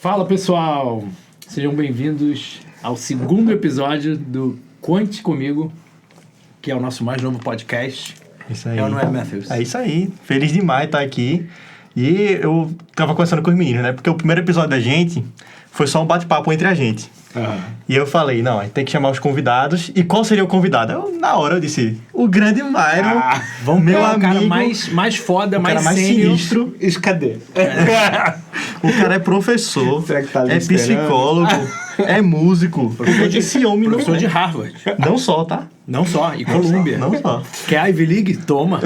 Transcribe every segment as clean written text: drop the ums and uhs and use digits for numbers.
Fala pessoal, sejam bem-vindos ao segundo episódio do Conte Comigo, que é o nosso mais novo podcast. Isso aí. É ou não é, Matthews? É isso aí. Feliz demais estar aqui. E eu tava conversando com os meninos, né? Porque o primeiro episódio da gente foi só um bate-papo entre a gente. E eu falei, não, a gente tem que chamar os convidados. E qual seria o convidado? Na hora eu disse, o grande Myron, Vamos meu pegar amigo, o cara mais foda, mais cara mais sênior. sinistro. Cadê? O cara é professor, Será que tá ali é esperando? psicólogo, é músico. Esse homem não Professor de Harvard. Não só, tá? Não só, e Colômbia. Não só. Quer Ivy League? Toma.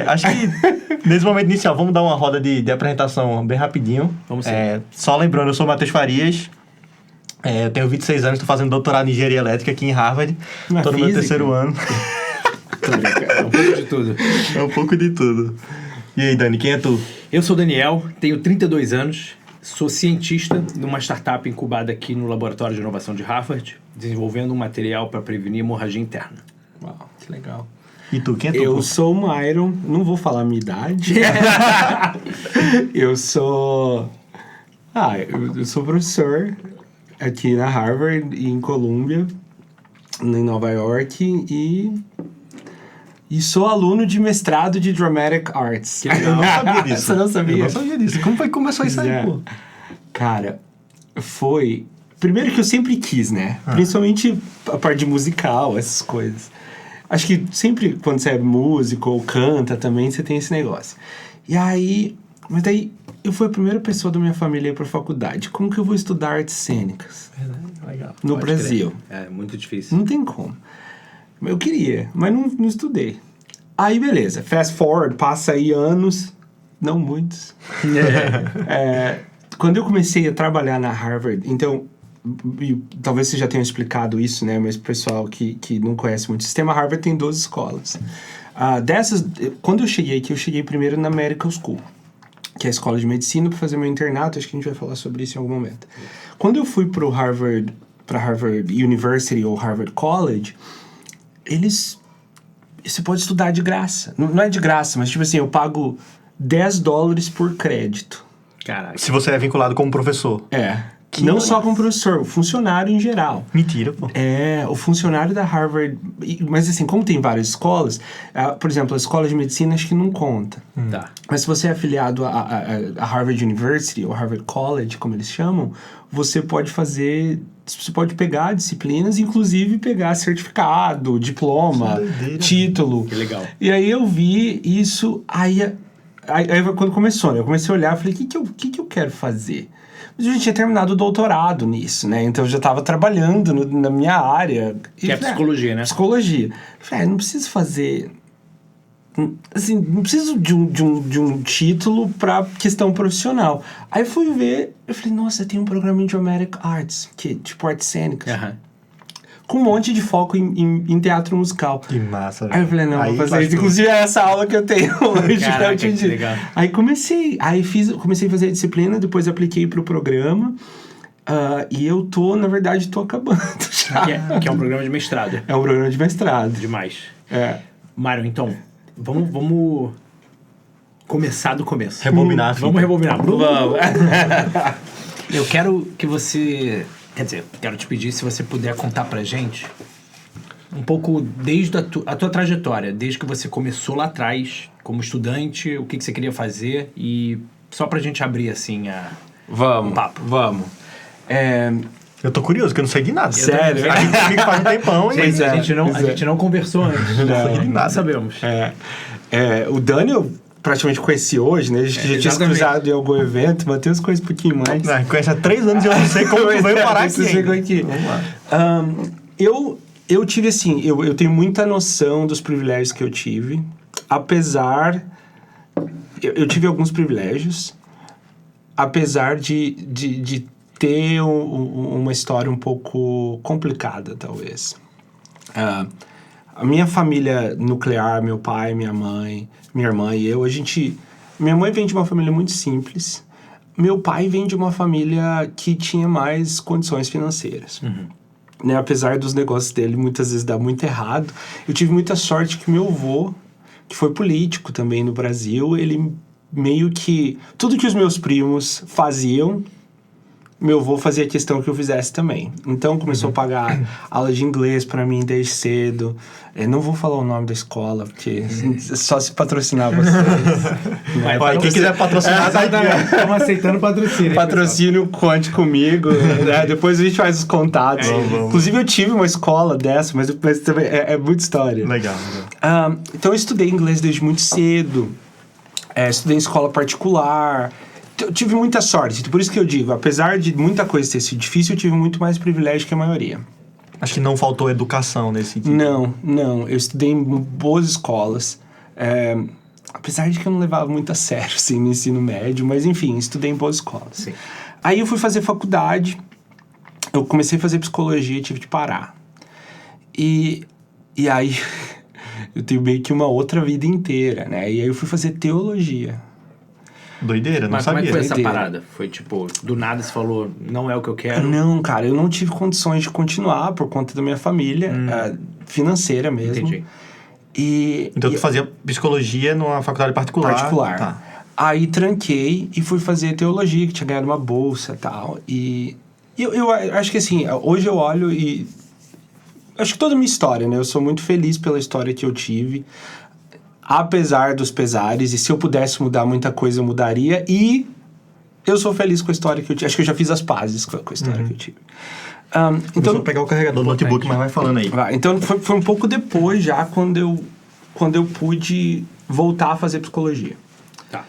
Acho que nesse momento inicial, vamos dar uma roda de apresentação bem rapidinho. Vamos sim. Só lembrando, eu sou o Matheus Farias, eu tenho 26 anos, estou fazendo doutorado em engenharia elétrica aqui em Harvard. Estou no meu terceiro ano. É um pouco de tudo. É um pouco de tudo. E aí, Dani, quem é tu? Eu sou o Daniel, tenho 32 anos, sou cientista numa startup incubada aqui no Laboratório de Inovação de Harvard, desenvolvendo um material para prevenir hemorragia interna. Uau, que legal. E tu, quem é tu? Eu sou o Myron, não vou falar a minha idade. Eu sou professor aqui na Harvard e em Colômbia, em Nova York, e sou aluno de mestrado de Dramatic Arts. Eu não sabia disso. Você não sabia? Eu não sabia disso. Como foi que começou isso aí, pô? Cara, foi... Primeiro que eu sempre quis, né? Principalmente a parte de musical, essas coisas. Acho que sempre quando você é músico ou canta também, você tem esse negócio. E aí... Mas daí, eu fui a primeira pessoa da minha família a ir pra faculdade. Como que eu vou estudar artes cênicas? Legal. No Pode Brasil. crer. É muito difícil. Não tem como. Eu queria, mas não estudei. Aí, beleza. Fast forward, passa aí anos, não muitos. Quando eu comecei a trabalhar na Harvard, então, talvez você já tenha explicado isso, né? Mas o pessoal que não conhece muito, o sistema Harvard tem 12 escolas. Dessas, quando eu cheguei aqui, eu cheguei primeiro na Medical School, que é a escola de medicina, para fazer meu internato. Acho que a gente vai falar sobre isso em algum momento. Quando eu fui para Harvard University ou Harvard College, você pode estudar de graça. Não é de graça, mas tipo assim, eu pago $10 por crédito. Caraca. Se você é vinculado como professor. Não Só como professor, o funcionário em geral. Mentira, pô. O funcionário da Harvard... Mas assim, como tem várias escolas, por exemplo, a escola de medicina acho que não conta. Tá. Mas se você é afiliado a Harvard University ou Harvard College, como eles chamam, você pode pegar disciplinas, inclusive pegar certificado, diploma, título. Que legal. E aí eu vi isso, aí quando começou, né? Eu comecei a olhar e falei, o que eu quero fazer? Mas eu já tinha terminado o doutorado nisso, né? Então eu já estava trabalhando na minha área. Que é psicologia, né? Psicologia. Eu falei, não preciso fazer... Assim, não preciso de um título para questão profissional. Aí fui ver, eu falei, nossa, tem um programa em Dramatic Arts, que é tipo artes cênicas. Com um monte de foco em teatro musical. Que massa, velho. Aí eu falei, não, vou fazer isso. lascou. Inclusive é essa aula que eu tenho hoje. Caraca, que legal. Aí comecei a fazer a disciplina, depois apliquei pro programa. E eu na verdade, tô acabando já. Que é um programa de mestrado. É um programa de mestrado. Demais. Mário, então, vamos começar do começo. Rebobinar. Vamos rebobinar. Vamos. Eu quero que você... Quer dizer, quero te pedir se você puder contar pra gente um pouco desde a tua trajetória, desde que você começou lá atrás, como estudante, o que você queria fazer, e só pra gente abrir, assim, Vamos, papo. vamos. Eu tô curioso, que eu não sei de nada. Sério? A gente comigo faz um tempão, hein? Gente, a gente não conversou antes. Não sei de nada. Sabemos. O Dani eu praticamente conheci hoje, né? A gente já tinha se cruzado em algum evento, mas tem umas coisas um pouquinho mais. Não, conhece há 3 anos e eu não sei como tu veio parar aqui. Chegou aqui. Vamos lá. Eu tive assim, eu tenho muita noção dos privilégios que eu tive, apesar... Eu tive alguns privilégios, apesar de ter uma história um pouco complicada, talvez. A minha família nuclear, meu pai, minha mãe, minha irmã e eu, minha mãe vem de uma família muito simples. Meu pai vem de uma família que tinha mais condições financeiras. Né? Apesar dos negócios dele muitas vezes dar muito errado, eu tive muita sorte que meu avô, que foi político também no Brasil, ele meio que... Tudo que os meus primos faziam, meu avô fazia questão que eu fizesse também. Então, começou a pagar aula de inglês pra mim desde cedo. Eu não vou falar o nome da escola, porque só se patrocinar vocês. Olha, quem quiser patrocinar, tá aqui. Estamos aceitando patrocínio. Patrocínio, conte comigo. Né? Depois a gente faz os contatos. Vamos. Inclusive, eu tive uma escola dessa, mas também é muita história. Legal. Então, eu estudei inglês desde muito cedo. Estudei em escola particular. Eu tive muita sorte. Por isso que eu digo, apesar de muita coisa ter sido difícil, eu tive muito mais privilégio que a maioria. Acho que não faltou educação nesse sentido. Não. Eu estudei em boas escolas. Apesar de que eu não levava muito a sério, assim, no ensino médio. Mas, enfim, estudei em boas escolas. Sim. Aí eu fui fazer faculdade. Eu comecei a fazer psicologia e tive de parar. E aí... eu tenho meio que uma outra vida inteira, né? E aí eu fui fazer teologia. Doideira, não Mas sabia. como é que foi Doideira. essa parada? Foi tipo, do nada você falou, não é o que eu quero? Não, cara, eu não tive condições de continuar por conta da minha família, financeira mesmo. Entendi. Então tu fazia psicologia numa faculdade particular. Tá. Aí tranquei e fui fazer teologia, que tinha ganhado uma bolsa e tal. E eu acho que assim, hoje eu olho e... acho que toda a minha história, né? Eu sou muito feliz pela história que eu tive. Apesar dos pesares. E se eu pudesse mudar muita coisa, eu mudaria. E eu sou feliz com a história que eu tive. Acho que eu já fiz as pazes com a história que eu tive. Então, vou pegar o carregador do notebook, mas vai falando aí. Então, foi um pouco depois já, quando eu pude voltar a fazer psicologia. Tá.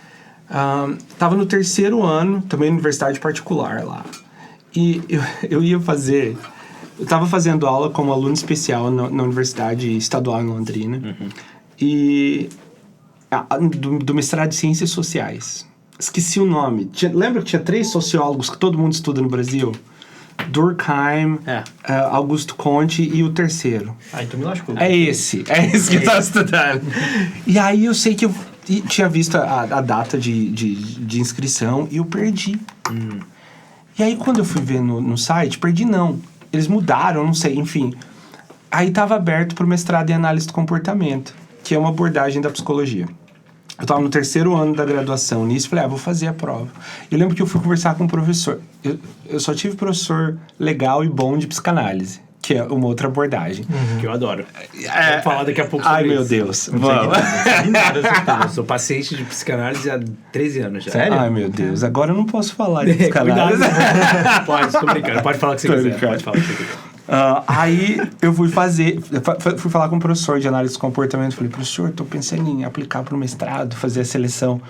Tava no 3º ano, também na universidade particular lá. E eu ia fazer... eu tava fazendo aula como aluno especial na Universidade Estadual em Londrina. E... do mestrado de Ciências Sociais. Esqueci o nome. Lembra que tinha 3 sociólogos que todo mundo estuda no Brasil? Durkheim, Augusto Conte e o terceiro. Aí tu me lascou. É esse que eu tava estudando. E aí eu sei que eu tinha visto a data de inscrição e eu perdi. E aí quando eu fui ver no site, perdi não. Eles mudaram, não sei, enfim. Aí tava aberto pro mestrado em análise do comportamento, que é uma abordagem da psicologia. Eu tava no 3º ano da graduação nisso, falei, vou fazer a prova. Eu lembro que eu fui conversar com um professor. Eu só tive professor legal e bom de psicanálise, que é uma outra abordagem. Que eu adoro. Vamos falar daqui a pouco sobre isso. Ai, meu Deus. Vamos. Eu sou paciente de psicanálise há 13 anos já. Sério? Ai, meu Deus. Agora eu não posso falar de Cuidado. psicanálise. Pode, tô brincando. Pode falar o que você Tô quiser. brincando. Pode falar o que você quiser. Aí eu fui falar com um professor de análise do comportamento. Falei, professor, tô pensando em aplicar para o mestrado, fazer a seleção.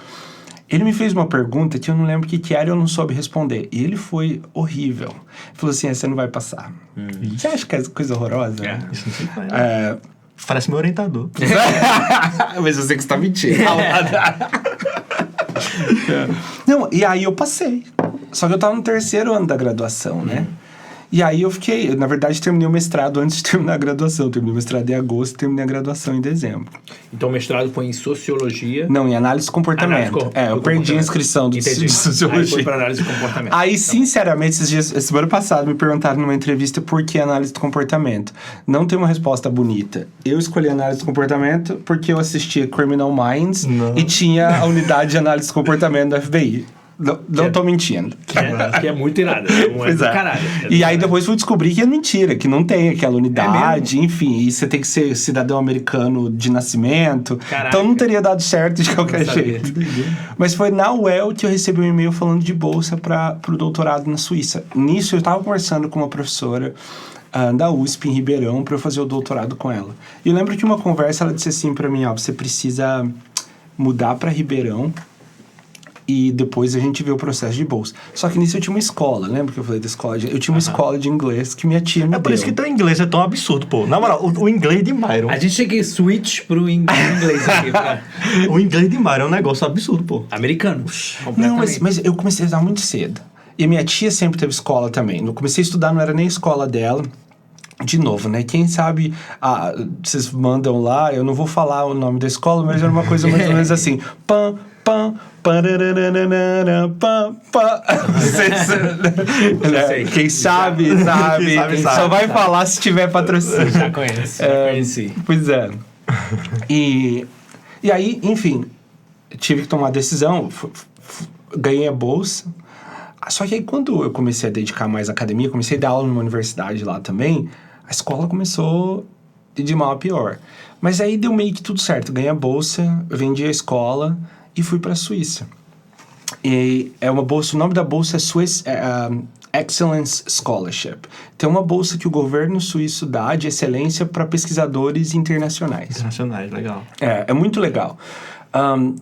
Ele me fez uma pergunta que eu não lembro o que era e eu não soube responder. E ele foi horrível. Ele falou assim, você não vai passar. Você acha que é coisa horrorosa? É. Isso não sei fazer. Parece meu orientador. Mas eu sei que você tá mentindo. Não, e aí eu passei. Só que eu tava no 3º ano da graduação, né? E aí eu fiquei... Na verdade, terminei o mestrado antes de terminar a graduação. Terminei o mestrado em agosto e terminei a graduação em dezembro. Então o mestrado foi em sociologia. Não, em análise do comportamento. Eu perdi a inscrição de sociologia. Aí foi para análise do comportamento. Aí, sinceramente, semana passada me perguntaram numa entrevista por que análise do comportamento. Não tem uma resposta bonita. Eu escolhi análise do comportamento porque eu assistia Criminal Minds e tinha a unidade de análise do comportamento da FBI. Não tô mentindo. Que é muito irado. É do caralho. E aí depois fui descobrir que é mentira, que não tem aquela unidade, enfim, e você tem que ser cidadão americano de nascimento. Caraca. Então não teria dado certo de qualquer jeito. Mas foi na UEL que eu recebi um e-mail falando de bolsa pro doutorado na Suíça. Nisso eu tava conversando com uma professora da USP em Ribeirão para eu fazer o doutorado com ela. E eu lembro que uma conversa ela disse assim para mim, você precisa mudar para Ribeirão e depois a gente vê o processo de bolsa. Só que nisso eu tinha uma escola, lembra que eu falei da escola? Eu tinha uma escola de inglês que minha tia me deu. É por isso que teu inglês é tão absurdo, pô. Na moral, o inglês de Myron... A gente chega em switch pro inglês aqui. O inglês de Myron é um negócio absurdo, pô. Americano. Não, mas eu comecei a estudar muito cedo. E a minha tia sempre teve escola também. Eu comecei a estudar, não era nem a escola dela. De novo, né? Quem sabe, vocês mandam lá, eu não vou falar o nome da escola, mas era uma coisa mais ou menos assim. Pam, pam, pararararara, pam, pam. Quem sabe. Só vai falar se tiver patrocínio. Já conheci. Pois é. E aí, enfim, tive que tomar a decisão. Ganhei a bolsa. Só que aí, quando eu comecei a dedicar mais à academia, comecei a dar aula numa universidade lá também, a escola começou de mal a pior. Mas aí deu meio que tudo certo. Ganhei a bolsa, vendi a escola e fui para a Suíça. E é uma bolsa, o nome da bolsa é Swiss Excellence Scholarship. Então, é uma bolsa que o governo suíço dá de excelência para pesquisadores internacionais. Internacionais, legal. É muito legal.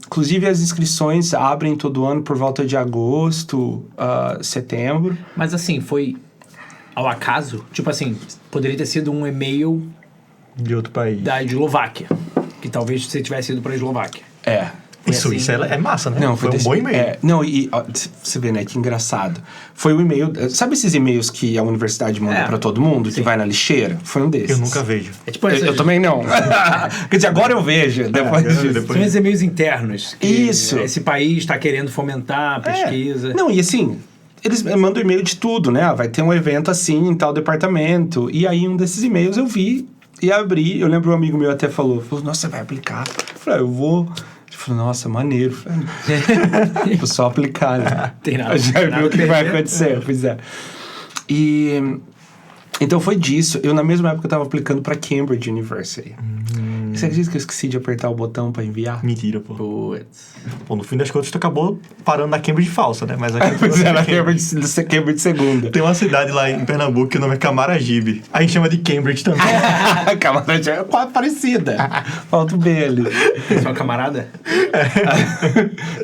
Inclusive, as inscrições abrem todo ano por volta de agosto, setembro. Mas assim, foi ao acaso? Tipo assim, poderia ter sido um e-mail De outro país. da Eslováquia, que talvez você tivesse ido para a Eslováquia. E Suíça é massa, né? Não, foi um bom e-mail. Não, e ó, você vê, né, que engraçado. Foi o e-mail... Sabe esses e-mails que a universidade manda pra todo mundo, que vai na lixeira? Foi um desses. Eu nunca vejo. É tipo Eu também não. Quer dizer, agora eu vejo, depois disso. São esses e-mails internos. Que Isso. Esse país está querendo fomentar a pesquisa. Não, e assim... Eles mandam e-mail de tudo, né? Vai ter um evento assim em tal departamento. E aí, um desses e-mails eu vi e abri. Eu lembro um amigo meu até falou, nossa, você vai aplicar? Eu falei, eu vou... Ele falou, nossa, maneiro. Eu falei, vou só aplicar, né? Tem nada. Já viu o que vai acontecer, pois é. E... Então foi disso. Eu, na mesma época, eu tava aplicando pra Cambridge University. Você acredita que eu esqueci de apertar o botão pra enviar? Mentira, pô. Putz. Pô, no fim das contas, tu acabou parando na Cambridge falsa, né? Mas aqui Pois é, na Cambridge segunda. Tem uma cidade lá em Pernambuco que o nome é Camaragibe. A gente chama de Cambridge também. Camarada é quase parecida. Falta o B ali. Sua camarada?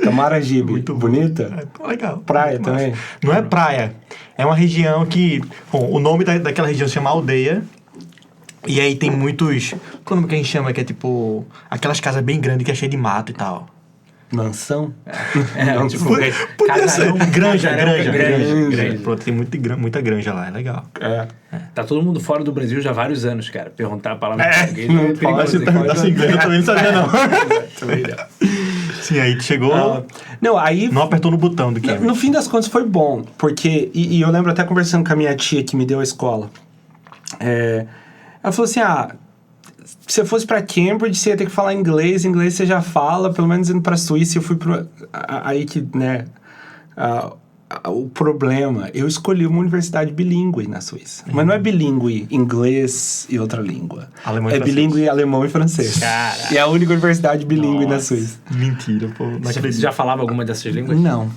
Camaragibe. Muito bonita? Legal. Praia Muito também? massa. Não é praia. É uma região que... Bom, o nome daquela região se chama Aldeia. E aí tem muitos... Qual é o nome que a gente chama? Que é tipo... Aquelas casas bem grandes que é cheia de mato e tal. Mansão? É, tipo... Podia ser. Granja. Granja. Pronto, tem muita granja lá. É legal. É. Tá todo mundo fora do Brasil já há vários anos, cara. Perguntar a palavra português não é pode, perigoso. Mas se perguntasse inglês, eu também não sabia, não. Também não. Sim, aí tu chegou... Não, aí... Não apertou no botão do Cambridge. No fim das contas foi bom, porque... E eu lembro até conversando com a minha tia que me deu a escola. Ela falou assim, se você fosse pra Cambridge, você ia ter que falar inglês você já fala, pelo menos indo pra Suíça, eu fui pro... Aí que, né... o problema, eu escolhi uma universidade bilíngue na Suíça. Mas não é bilíngue inglês e outra língua. Alemão e é francês. bilíngue alemão e francês. Caraca. E é a única universidade bilíngue na Nossa. Suíça. Mentira, pô. Não Você acredito. já falava alguma dessas línguas? Não.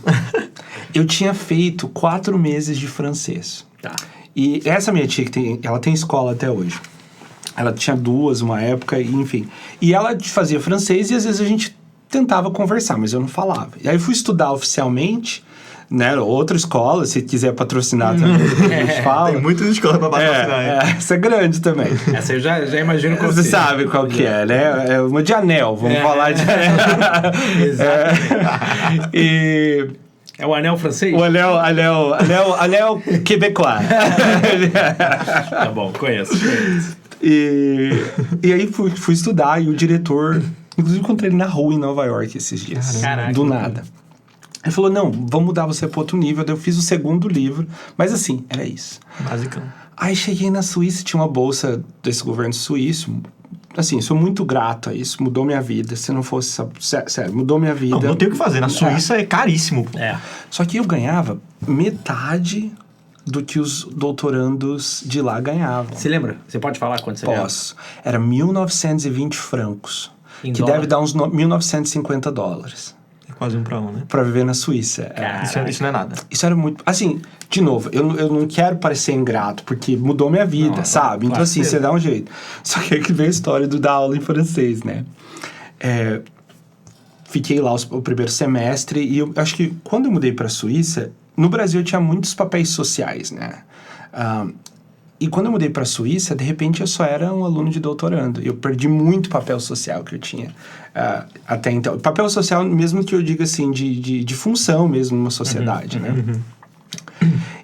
Eu tinha feito 4 meses de francês. Tá. E essa minha tia, ela tem escola até hoje. Ela tinha 2 uma época, enfim. E ela fazia francês e às vezes a gente tentava conversar, mas eu não falava. E aí fui estudar oficialmente, né? Outra escola, se quiser patrocinar também, a gente fala. Tem muitas escolas pra patrocinar, Essa é grande também. Essa eu já imagino qual Você seja. sabe qual que é, né? É uma de anel, vamos falar de anel. Exatamente. E... É o anel francês? O anel quebecois. Tá bom, conheço. E aí fui estudar e o diretor... Inclusive encontrei ele na rua em Nova York esses dias. Caraca. Do nada. Ele falou, não, vamos mudar você para outro nível. Daí eu fiz o 2º livro. Mas assim, era isso. Basicão. Aí cheguei na Suíça, tinha uma bolsa desse governo suíço. Assim, sou muito grato a isso. Mudou minha vida. Se não fosse... Sério, mudou minha vida. Não tem o que fazer. Na Suíça é caríssimo, pô. Só que eu ganhava metade do que os doutorandos de lá ganhavam. Você lembra? Você pode falar quanto você ganhava? Posso. Era 1.920 francos. Em que dólar? deve dar uns 1.950 dólares. É quase 1 para 1, né? Pra viver na Suíça. Isso não é nada. Isso era muito... Assim, de novo, eu não quero parecer ingrato, porque mudou minha vida, sabe? Então, assim, você dá um jeito. Só que aí que vem a história do dar aula em francês, né? Fiquei lá o primeiro semestre e eu acho que quando eu mudei pra Suíça, no Brasil eu tinha muitos papéis sociais, né? E quando eu mudei para a Suíça, de repente eu só era um aluno de doutorando. Eu perdi muito papel social que eu tinha até então. Papel social mesmo que eu diga assim, de função mesmo numa sociedade, né?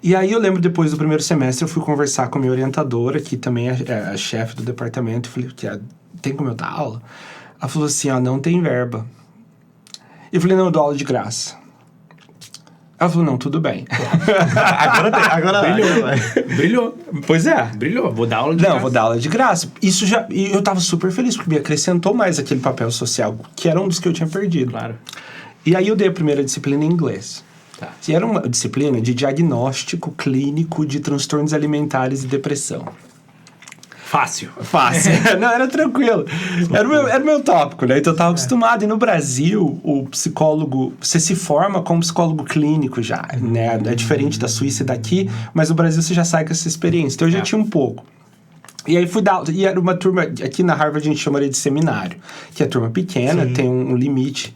E aí eu lembro depois do primeiro semestre, eu fui conversar com a minha orientadora, que também é a chefe do departamento. Eu falei, tem como eu dar aula? Ela falou assim, não tem verba. Eu falei, não, eu dou aula de graça. Ela falou, não, tudo bem. Agora Brilhou. Pois é. Brilhou. Vou dar aula de graça. Não, vou dar aula de graça. Isso já... E eu tava super feliz, porque me acrescentou mais aquele papel social, que era um dos que eu tinha perdido. Claro. E aí eu dei a primeira disciplina em inglês. Tá. E era uma disciplina de diagnóstico clínico de transtornos alimentares e depressão. Fácil. Fácil. Não, era tranquilo. Era o meu tópico, né? Então eu tava acostumado. E no Brasil, o psicólogo... Você se forma como psicólogo clínico já, né? É diferente da Suíça e daqui, mas no Brasil você já sai com essa experiência. Então eu já tinha um pouco. E aí fui dar... E era uma turma... Aqui na Harvard a gente chamaria de seminário. Que é turma pequena, tem um limite.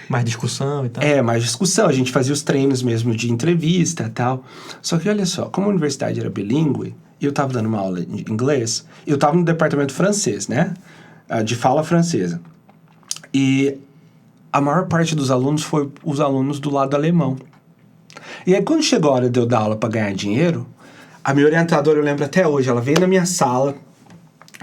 Mais discussão e tal. Mais discussão. A gente fazia os treinos mesmo de entrevista e tal. Só que olha só, como a universidade era bilíngue... Eu estava dando uma aula de inglês, eu estava no departamento francês, né? De fala francesa. E a maior parte dos alunos foi os alunos do lado alemão. E aí, quando chegou a hora de eu dar aula para ganhar dinheiro, a minha orientadora, eu lembro até hoje, ela veio na minha sala,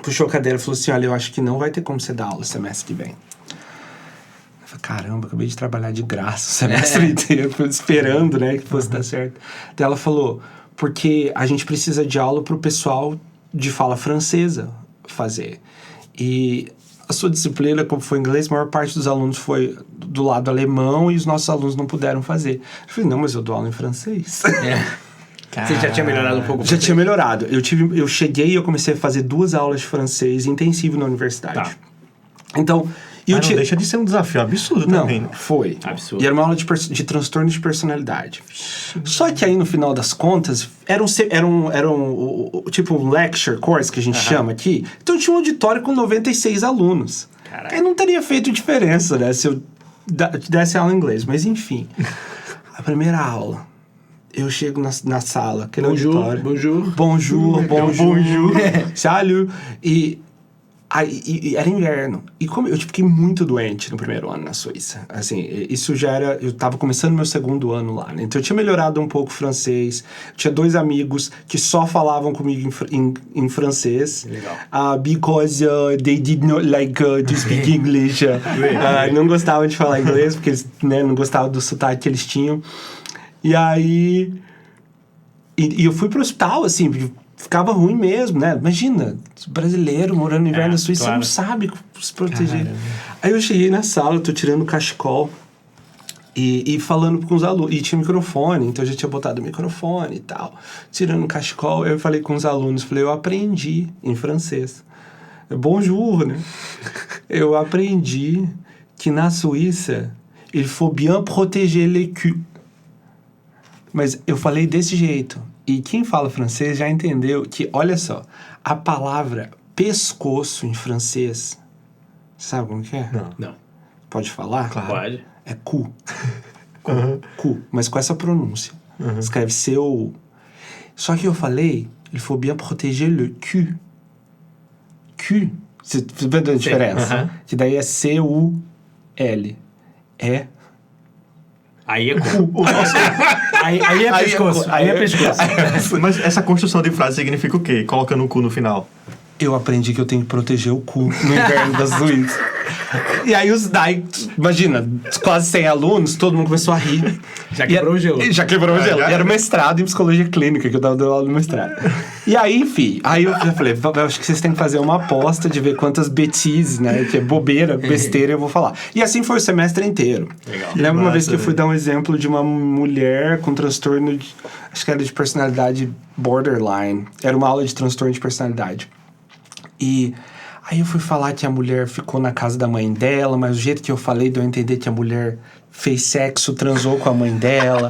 puxou a cadeira e falou assim, olha, eu acho que não vai ter como você dar aula semestre que vem. Eu falei, caramba, acabei de trabalhar de graça o semestre inteiro, esperando, né, que fosse dar certo. Daí ela falou... Porque a gente precisa de aula para o pessoal de fala francesa fazer. E a sua disciplina, como foi inglês, a maior parte dos alunos foi do lado alemão e os nossos alunos não puderam fazer. Eu falei, não, mas eu dou aula em francês. Você já tinha melhorado um pouco? Já tinha melhorado. Eu cheguei e eu comecei a fazer 2 aulas de francês intensivo na universidade. Então... Mas não deixa de ser um desafio absurdo também. Não, foi. Absurdo. E era uma aula de transtorno de personalidade. Só que aí, no final das contas, era um tipo um lecture course, que a gente chama aqui. Então, tinha um auditório com 96 alunos. Caraca. Aí não teria feito diferença, né, se eu desse aula em inglês. Mas, enfim. A primeira aula, eu chego na sala, aquele auditório. Bonjour. Salut. E era inverno. E como eu fiquei muito doente no primeiro ano na Suíça. Assim, isso já era... Eu tava começando meu 2º ano lá, né? Então eu tinha melhorado um pouco o francês. Eu tinha 2 amigos que só falavam comigo em francês. Legal. Because they did not like to speak English. Não gostavam de falar inglês, porque eles, né, não gostavam do sotaque que eles tinham. E aí... E eu fui pro hospital, assim... Ficava ruim mesmo, né? Imagina, brasileiro morando no inverno na Suíça, claro. Você não sabe se proteger. Caramba. Aí eu cheguei na sala, eu tô tirando o cachecol e falando com os alunos. E tinha microfone, então eu já tinha botado o microfone e tal. Tirando o cachecol, eu falei com os alunos, falei, eu aprendi em francês. Bonjour, né? Eu aprendi que na Suíça, il faut bien protéger les culs. Mas eu falei desse jeito. E quem fala francês já entendeu que, olha só, a palavra pescoço em francês, sabe como que é? Não. Pode falar? Claro. Pode. É cu. Cu. Mas com essa pronúncia. Escreve C-O-U. Só que eu falei, il faut bien protéger le cul. Cul. Você vê a diferença? Que daí é C-U-L. É... Aí é cu. Aí é pescoço. Aí é pescoço. Mas essa construção de frase significa o quê? Colocando o cu no final. Eu aprendi que eu tenho que proteger o cu no inverno da Suíça. E aí imagina, quase 100 alunos, todo mundo começou a rir. Já quebrou o gelo. Já quebrou o gelo. E era mestrado em psicologia clínica, que eu tava dando aula no mestrado. E aí, enfim, aí eu falei, eu acho que vocês têm que fazer uma aposta de ver quantas bêtises, né, que é bobeira, besteira, eu vou falar. E assim foi o semestre inteiro. Legal. Lembro uma vez que eu fui dar um exemplo de uma mulher com transtorno de, acho que era de personalidade borderline. Era uma aula de transtorno de personalidade. E aí eu fui falar que a mulher ficou na casa da mãe dela, mas o jeito que eu falei deu a entender que a mulher fez sexo, transou com a mãe dela.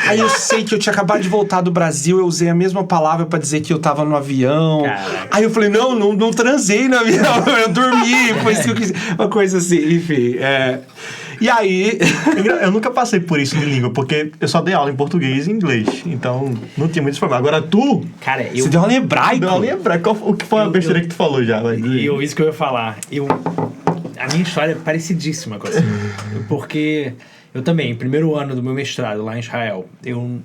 Aí eu sei que eu tinha acabado de voltar do Brasil, eu usei a mesma palavra pra dizer que eu tava no avião. Caraca. Aí eu falei, não transei no avião, eu dormi, foi isso que eu quis. Uma coisa assim, enfim. E aí... Eu nunca passei por isso de língua, porque eu só dei aula em português e inglês. Então, não tinha muito problema. Agora, tu... Cara, Você deu aula em hebraico? Deu aula em hebraico. O que foi a besteira que tu falou já? Isso que eu ia falar. A minha história é parecidíssima com essa. Porque eu também, primeiro ano do meu mestrado lá em Israel, eu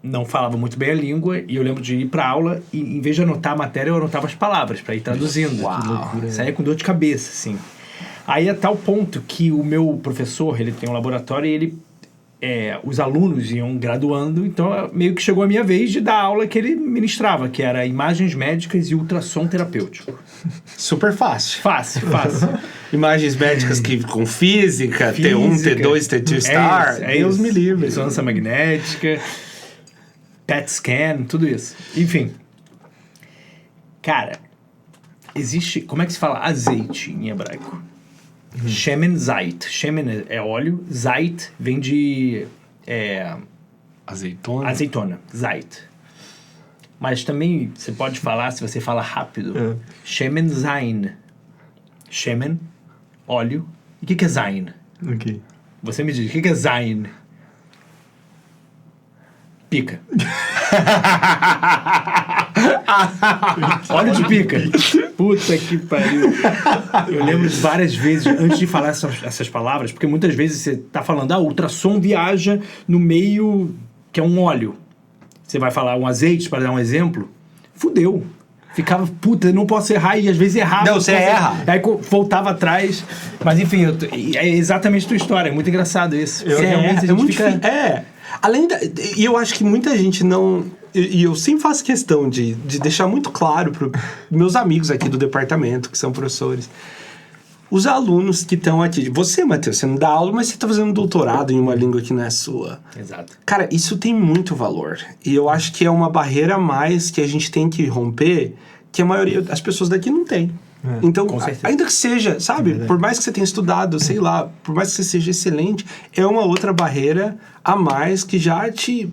não falava muito bem a língua e eu lembro de ir pra aula e, em vez de anotar a matéria, eu anotava as palavras pra ir traduzindo. Uau! Saía com dor de cabeça, assim. Aí, a tal ponto que o meu professor, ele tem um laboratório e ele os alunos iam graduando, então meio que chegou a minha vez de dar a aula que ele ministrava, que era imagens médicas e ultrassom terapêutico. Super fácil. Fácil. Imagens médicas com física, T1, T2, T2 Star. Deus me livre. Ressonância magnética, PET scan, tudo isso. Enfim. Cara, existe... Como é que se fala azeite em hebraico? Shemen Zait. Shemen é óleo. Zait vem de... Azeitona. Zait. Mas também você pode falar, se você fala rápido, Shemen Zain. Shemen, óleo. E o que é Zain? Ok. Você me diz, o que é Zain? Pica. Óleo de pica. Puta que pariu. Eu lembro de várias vezes, antes de falar essas palavras, porque muitas vezes você tá falando, ultrassom viaja no meio que é um óleo. Você vai falar um azeite, para dar um exemplo, fudeu. Ficava, puta, não posso errar, e às vezes errava. Não, você erra. Aí voltava atrás. Mas enfim, é exatamente a tua história. É muito engraçado isso. Realmente a gente fica... Além da... E eu acho que muita gente não... E eu sempre faço questão de deixar muito claro para meus amigos aqui do departamento, que são professores. Os alunos que estão aqui... Você, Matheus, você não dá aula, mas você está fazendo doutorado em uma língua que não é sua. Exato. Cara, isso tem muito valor. E eu acho que é uma barreira a mais que a gente tem que romper, que a maioria das pessoas daqui não tem. Então, ainda que seja, sabe? Por mais que você tenha estudado, sei lá, por mais que você seja excelente, é uma outra barreira a mais que já te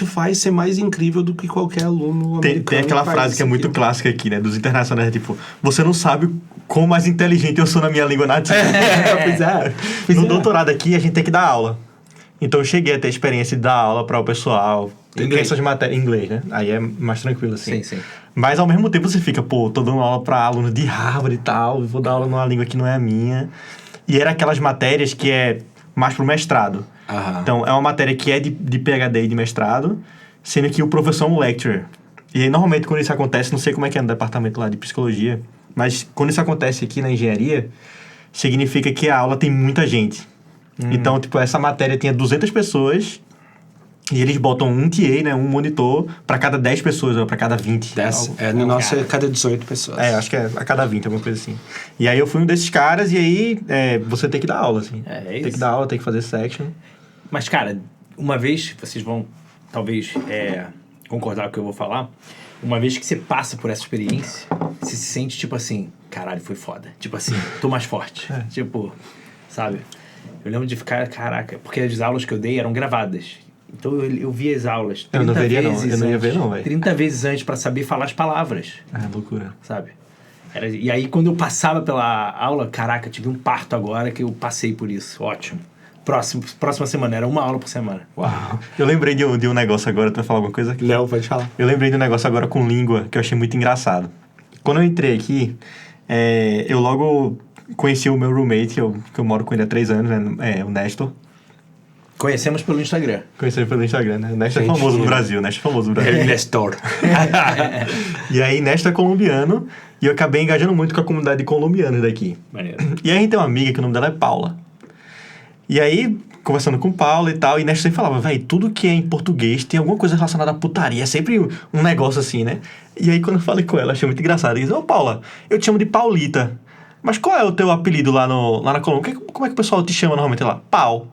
faz ser mais incrível do que qualquer aluno americano. Tem aquela frase que é muito clássica aqui, né? Dos internacionais, tipo, você não sabe quão mais inteligente eu sou na minha língua nativa. No doutorado aqui, a gente tem que dar aula. Então, eu cheguei a ter a experiência de dar aula para o pessoal. Essas matérias em inglês, né? Aí é mais tranquilo, assim. Sim. Mas, ao mesmo tempo, você fica, tô dando aula para alunos de Harvard e tal, vou dar aula numa língua que não é a minha. E era aquelas matérias que é mais pro mestrado. Então, é uma matéria que é de PhD e de mestrado, sendo que o professor é um lecturer. E aí, normalmente, quando isso acontece, não sei como é que é no departamento lá de psicologia, mas quando isso acontece aqui na engenharia, significa que a aula tem muita gente. Então, tipo, essa matéria tinha 200 pessoas e eles botam um TA, né, um monitor, para cada 10 pessoas, ou para cada 20. No nosso é cada 18 pessoas. Acho que é a cada 20, alguma coisa assim. E aí eu fui um desses caras e aí você tem que dar aula, assim. Tem que dar aula, tem que fazer section. Mas, cara, uma vez, vocês vão talvez concordar com o que eu vou falar, uma vez que você passa por essa experiência, você se sente tipo assim, caralho, foi foda. Tipo assim, tô mais forte. Tipo, sabe? Eu lembro de ficar, caraca, porque as aulas que eu dei eram gravadas. Então eu via as aulas 30 eu não veria, vezes não. Eu não ia ver, não, velho. 30 vezes antes pra saber falar as palavras. Loucura. Sabe? E aí, quando eu passava pela aula, caraca, tive um parto agora que eu passei por isso. Ótimo. Próxima semana, era uma aula por semana. Uau. Eu lembrei de um negócio agora, tu vai falar alguma coisa? Não, pode falar. Eu lembrei de um negócio agora com língua, que eu achei muito engraçado. Quando eu entrei aqui, eu logo conheci o meu roommate, que eu moro com ele há 3 anos, né? O Nestor. Conhecemos pelo Instagram. Conhecemos pelo Instagram, né? Nestor é famoso no Brasil, Nestor. E aí, Nestor é colombiano, e eu acabei engajando muito com a comunidade de colombianos daqui. Maneiro. E aí a gente tem uma amiga que o nome dela é Paula. E aí, conversando com Paula e tal, e Nestor sempre falava, velho, tudo que é em português tem alguma coisa relacionada à putaria, é sempre um negócio assim, né? E aí, quando eu falei com ela, achei muito engraçado. Ele disse, Paula, eu te chamo de Paulita, mas qual é o teu apelido lá na Colômbia? Como é que o pessoal te chama normalmente lá? Pau.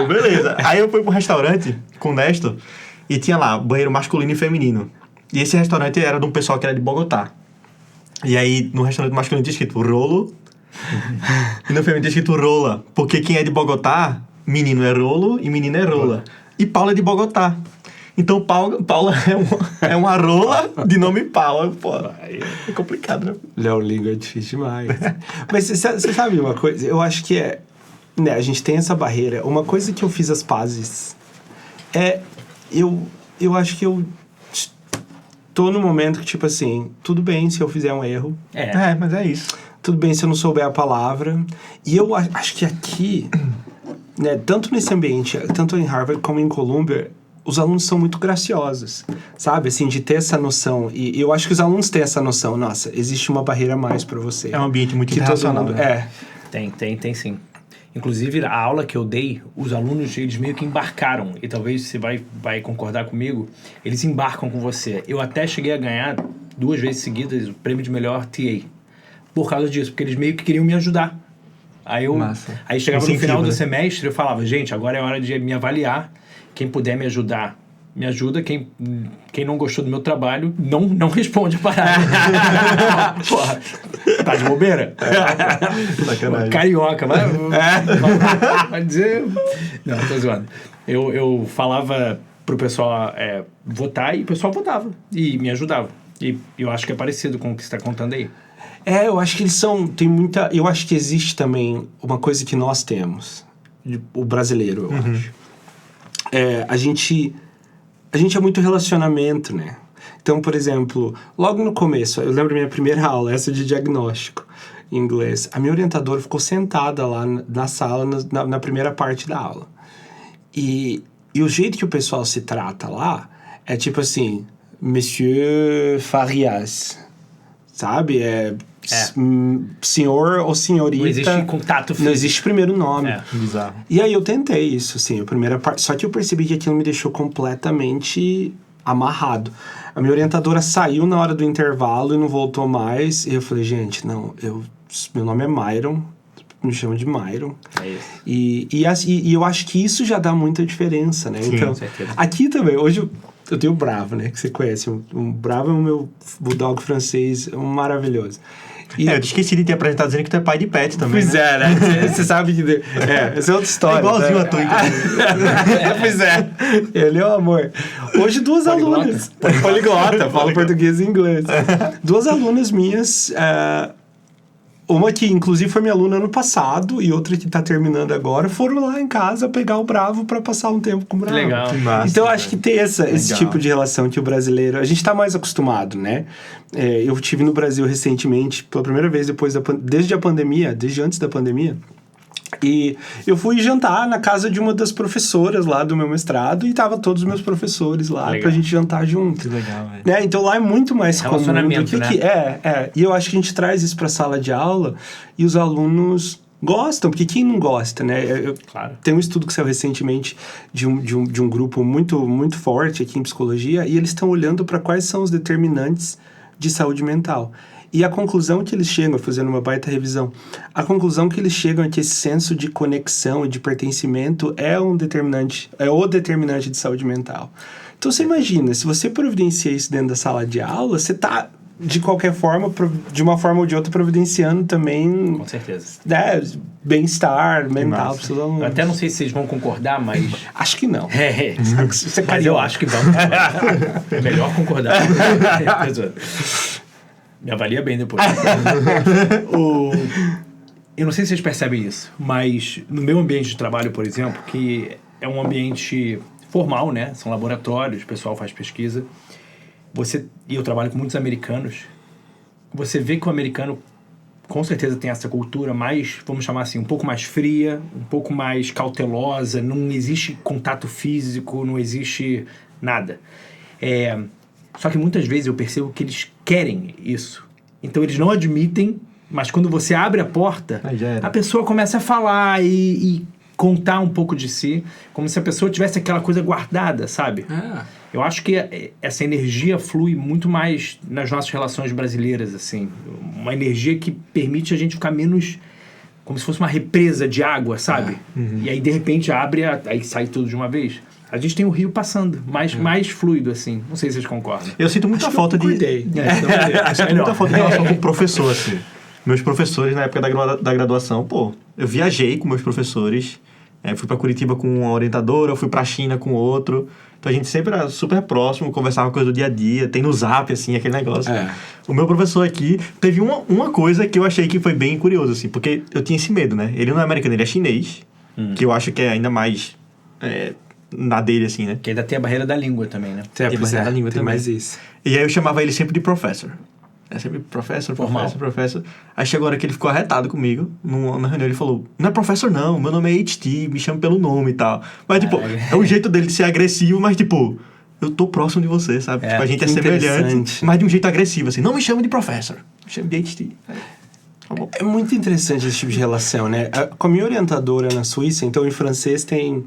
Beleza. Aí eu fui pro restaurante com o Nestor e tinha lá banheiro masculino e feminino. E esse restaurante era de um pessoal que era de Bogotá. E aí, no restaurante masculino tinha escrito rolo e no feminino tinha escrito rola. Porque quem é de Bogotá, menino é rolo e menina é rola. E Paula é de Bogotá. Então, Paula é uma rola de nome Paula. Pô, aí é complicado, né? Léo, língua é difícil demais. Mas você sabe uma coisa? Eu acho que né, a gente tem essa barreira. Uma coisa que eu fiz as pazes eu acho que eu tô no momento que, tipo assim, tudo bem se eu fizer um erro. Mas é isso. Tudo bem se eu não souber a palavra. E eu acho que aqui, né, tanto nesse ambiente, tanto em Harvard como em Columbia, os alunos são muito graciosos, sabe? Assim, de ter essa noção. E eu acho que os alunos têm essa noção. Nossa, existe uma barreira a mais pra você. É um ambiente muito internacional. Tem sim. Inclusive, a aula que eu dei, os alunos, eles meio que embarcaram. E talvez você vai concordar comigo. Eles embarcam com você. Eu até cheguei a ganhar 2 vezes seguidas o prêmio de melhor TA. Por causa disso. Porque eles meio que queriam me ajudar. Aí chegava no final do semestre, eu falava, gente, agora é hora de me avaliar. Quem puder me ajudar, me ajuda. Quem não gostou do meu trabalho, não responde a parada. Porra, tá de bobeira? Carioca, vai dizer... Não, tô zoando. Eu falava pro pessoal votar e o pessoal votava e me ajudava. E eu acho que é parecido com o que você tá contando aí. Eu acho que eu acho que existe também uma coisa que nós temos, o brasileiro, eu acho. A gente é muito relacionamento, né? Então, por exemplo, logo no começo, eu lembro da minha primeira aula, essa de diagnóstico em inglês, a minha orientadora ficou sentada lá na sala, na primeira parte da aula. E o jeito que o pessoal se trata lá é tipo assim, Monsieur Farias, sabe? Senhor ou senhorita. Não existe contato físico. Não existe primeiro nome. Bizarro. E aí eu tentei isso, assim, a primeira parte. Só que eu percebi que aquilo me deixou completamente amarrado. A minha orientadora saiu na hora do intervalo e não voltou mais. E eu falei, gente, não, meu nome é Myron, me chama de Myron. É isso. E eu acho que isso já dá muita diferença, né? Sim, então, com certeza. aqui também, hoje eu tenho o Bravo, né? Que você conhece. O Bravo é o meu bulldog francês, maravilhoso. Eu te esqueci de te apresentar dizendo que tu é pai de pet também. Pois né? né? Você sabe que... essa é outra história. Igualzinho né? a tua, então. Pois é. Ele é um amor. Hoje 2 alunas... Poliglota. Falo português e inglês. 2 alunas minhas... uma que, inclusive, foi minha aluna ano passado e outra que tá terminando agora, foram lá em casa pegar o Bravo pra passar um tempo com o Bravo. Legal. Que massa, Então, eu acho que tem esse Legal. tipo de relação que o brasileiro... A gente tá mais acostumado, né? Eu estive no Brasil recentemente, pela primeira vez desde antes da pandemia. E eu fui jantar na casa de uma das professoras lá do meu mestrado e tava todos os meus professores lá pra gente jantar junto. Que legal, velho. Então lá é muito mais comum do que né? aqui. E eu acho que a gente traz isso pra sala de aula e os alunos gostam, porque quem não gosta, né? Claro. Tem um estudo que saiu recentemente de um grupo muito, muito forte aqui em psicologia e eles estão olhando para quais são os determinantes de saúde mental. E a conclusão que eles chegam, fazendo uma baita revisão, a conclusão que eles chegam é que esse senso de conexão e de pertencimento é o determinante de saúde mental. Então você imagina, se você providencia isso dentro da sala de aula, você está, de qualquer forma, de uma forma ou de outra, providenciando também... Com certeza. Bem-estar mental para os seus alunos. Eu até não sei se vocês vão concordar, mas... Acho que não. Mas eu acho que vão. É melhor concordar. Me avalia bem depois. Eu não sei se vocês percebem isso, mas no meu ambiente de trabalho, por exemplo, que é um ambiente formal, né? São laboratórios, o pessoal faz pesquisa. E eu trabalho com muitos americanos. Você vê que o americano, com certeza, tem essa cultura mais, vamos chamar assim, um pouco mais fria, um pouco mais cautelosa. Não existe contato físico, não existe nada. Só que muitas vezes eu percebo que eles querem isso. Então eles não admitem, mas quando você abre a porta, a pessoa começa a falar e contar um pouco de si, como se a pessoa tivesse aquela coisa guardada, sabe? Eu acho que essa energia flui muito mais nas nossas relações brasileiras, assim. Uma energia que permite a gente ficar menos... Como se fosse uma represa de água, sabe? E aí, de repente, abre, aí sai tudo de uma vez. A gente tem o rio passando, mais fluido, assim. Não sei se vocês concordam. Eu sinto muita falta de... Eu sinto muita falta de relação com o professor, assim. Meus professores, na época da graduação, eu viajei com meus professores. Fui pra Curitiba com uma orientadora, fui pra China com outro. Então a gente sempre era super próximo, conversava coisa do dia a dia. Tem no Zap, assim, aquele negócio. O meu professor aqui teve uma coisa que eu achei que foi bem curioso, assim. Porque eu tinha esse medo, né? Ele não é americano, ele é chinês. Que eu acho que é ainda mais... na dele, assim, né? Que ainda tem a barreira da língua também, né? Tem a barreira da língua tem também. mais isso. E aí eu chamava ele sempre de professor. Sempre professor. Aí chegou a hora que ele ficou arretado comigo. Na reunião ele falou, não é professor não, meu nome é HT, me chama pelo nome e tal. Mas, é o jeito dele de ser agressivo, mas, eu tô próximo de você, sabe? A gente é semelhante, mas de um jeito agressivo, assim. Não me chama de professor, me chama de HT. É muito interessante esse tipo de relação, né? Com a minha orientadora na Suíça, então em francês tem...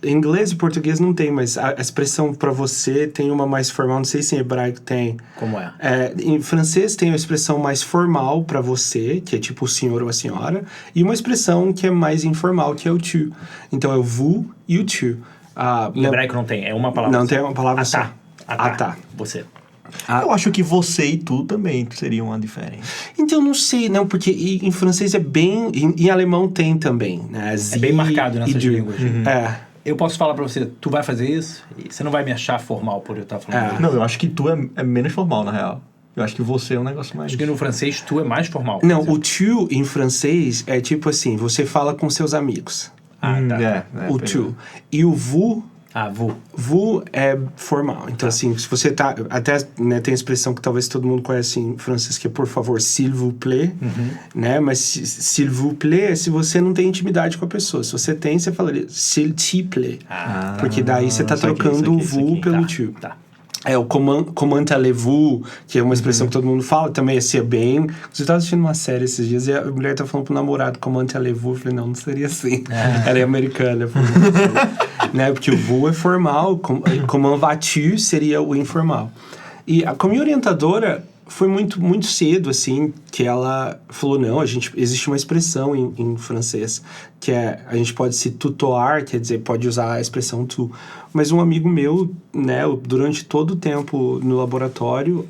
Em inglês e português não tem, mas a expressão para você tem uma mais formal, não sei se em hebraico tem. Como é? Em francês tem a expressão mais formal para você, que é tipo o senhor ou a senhora, e uma expressão que é mais informal, que é o tu. Então é o vous e o tu. Em hebraico não tem, é uma palavra Não só. tem uma palavra só. Tá. Você. Eu acho que você e tu também seria uma diferença. Então, não sei, não, porque em francês é bem... Em alemão tem também, né? É bem marcado nessas línguas. Eu posso falar pra você, tu vai fazer isso? E você não vai me achar formal por eu estar falando isso. Não, eu acho que tu é menos formal, na real. Eu acho que você é um negócio mais... Acho que no francês tu é mais formal. Não, o tu em francês é tipo assim, você fala com seus amigos. Tá. O tu. E o vous... vous. Vous é formal. Então, assim, se você tá... Até, né, tem a expressão que talvez todo mundo conhece em francês, que é por favor, s'il vous plaît, né? Mas s'il vous plaît é se você não tem intimidade com a pessoa. Se você tem, você falaria s'il te plaît. Porque daí você tá trocando o vous pelo tu. Tá. O comment allez-vous, que é uma expressão que todo mundo fala, também é ser bem. Você estava assistindo uma série esses dias e a mulher tá falando pro namorado comment allez-vous. Eu falei, não seria assim. Ela é americana. Né? Porque o vous é formal, comment vas-tu seria o informal. E com a minha orientadora, foi muito cedo, assim, que ela falou, não, existe uma expressão em francês, que é, a gente pode se tutoar, quer dizer, pode usar a expressão tu. Mas um amigo meu, né, durante todo o tempo no laboratório,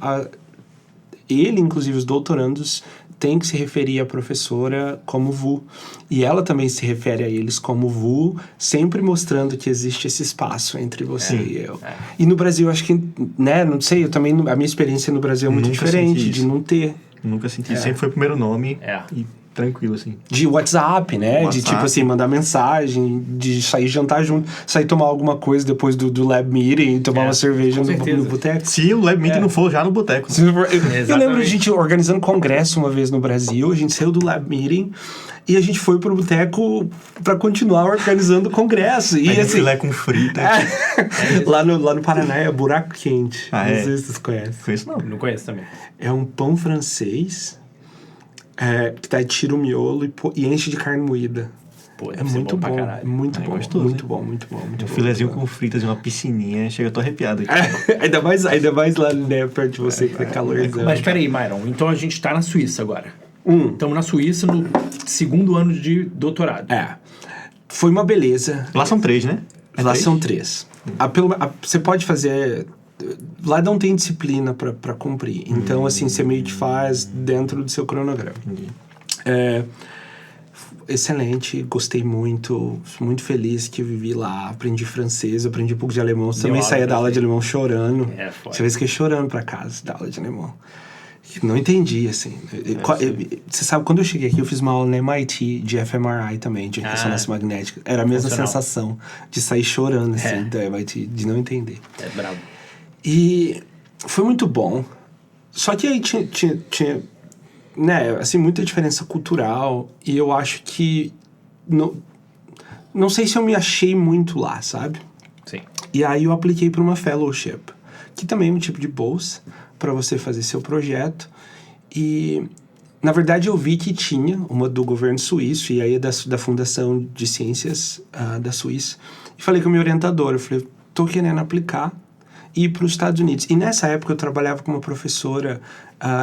ele, inclusive os doutorandos, tem que se referir à professora como vous. E ela também se refere a eles como vous, sempre mostrando que existe esse espaço entre você e eu. E no Brasil, acho que, né, não sei, a minha experiência no Brasil é muito diferente, de não ter. Nunca senti, sempre foi o primeiro nome e tranquilo, assim. De WhatsApp, né? De, tipo assim, mandar mensagem, de sair jantar junto, sair tomar alguma coisa depois do lab meeting, tomar uma cerveja no boteco. Se o lab meeting não for já no boteco. Eu lembro a gente organizando congresso uma vez no Brasil, a gente saiu do lab meeting e a gente foi pro boteco pra continuar organizando o congresso. E assim, filé com frita. lá no Paraná é buraco quente. Não sei se vocês conhecem. Conheço não. Não conheço também. É um pão francês que daí tira o miolo e enche de carne moída. Pô, é muito bom, muito bom, gostoso, muito bom, muito bom. Um filezinho com fritas e uma piscininha, chega, eu tô arrepiado aqui. Ainda mais lá, né, perto de você, que tá calorzão. Mas peraí, Myron, então a gente tá na Suíça agora. Estamos na Suíça no segundo ano de doutorado. Foi uma beleza. Lá são 3, né? Lá são 3. Você pode fazer... Lá não tem disciplina pra cumprir. Então, assim, você meio que faz dentro do seu cronograma. Excelente, gostei muito feliz que eu vivi lá, aprendi francês, aprendi um pouco de alemão, também saía da aula de alemão chorando. Você vez que chorando pra casa da aula de alemão. Não entendi, assim. Você sabe, quando eu cheguei aqui, eu fiz uma aula na MIT de fMRI também, de ressonância magnética. Era a mesma sensação de sair chorando, assim, da MIT, de não entender. É bravo. E foi muito bom. Só que aí tinha né, assim, muita diferença cultural. E eu acho que... Não sei se eu me achei muito lá, sabe? Sim. E aí eu apliquei para uma fellowship, que também é um tipo de bolsa para você fazer seu projeto. E, na verdade, eu vi que tinha uma do governo suíço, e aí da Fundação de Ciências da Suíça. E falei com a minha orientadora, eu falei, tô querendo aplicar e ir para os Estados Unidos. E nessa época eu trabalhava com uma professora,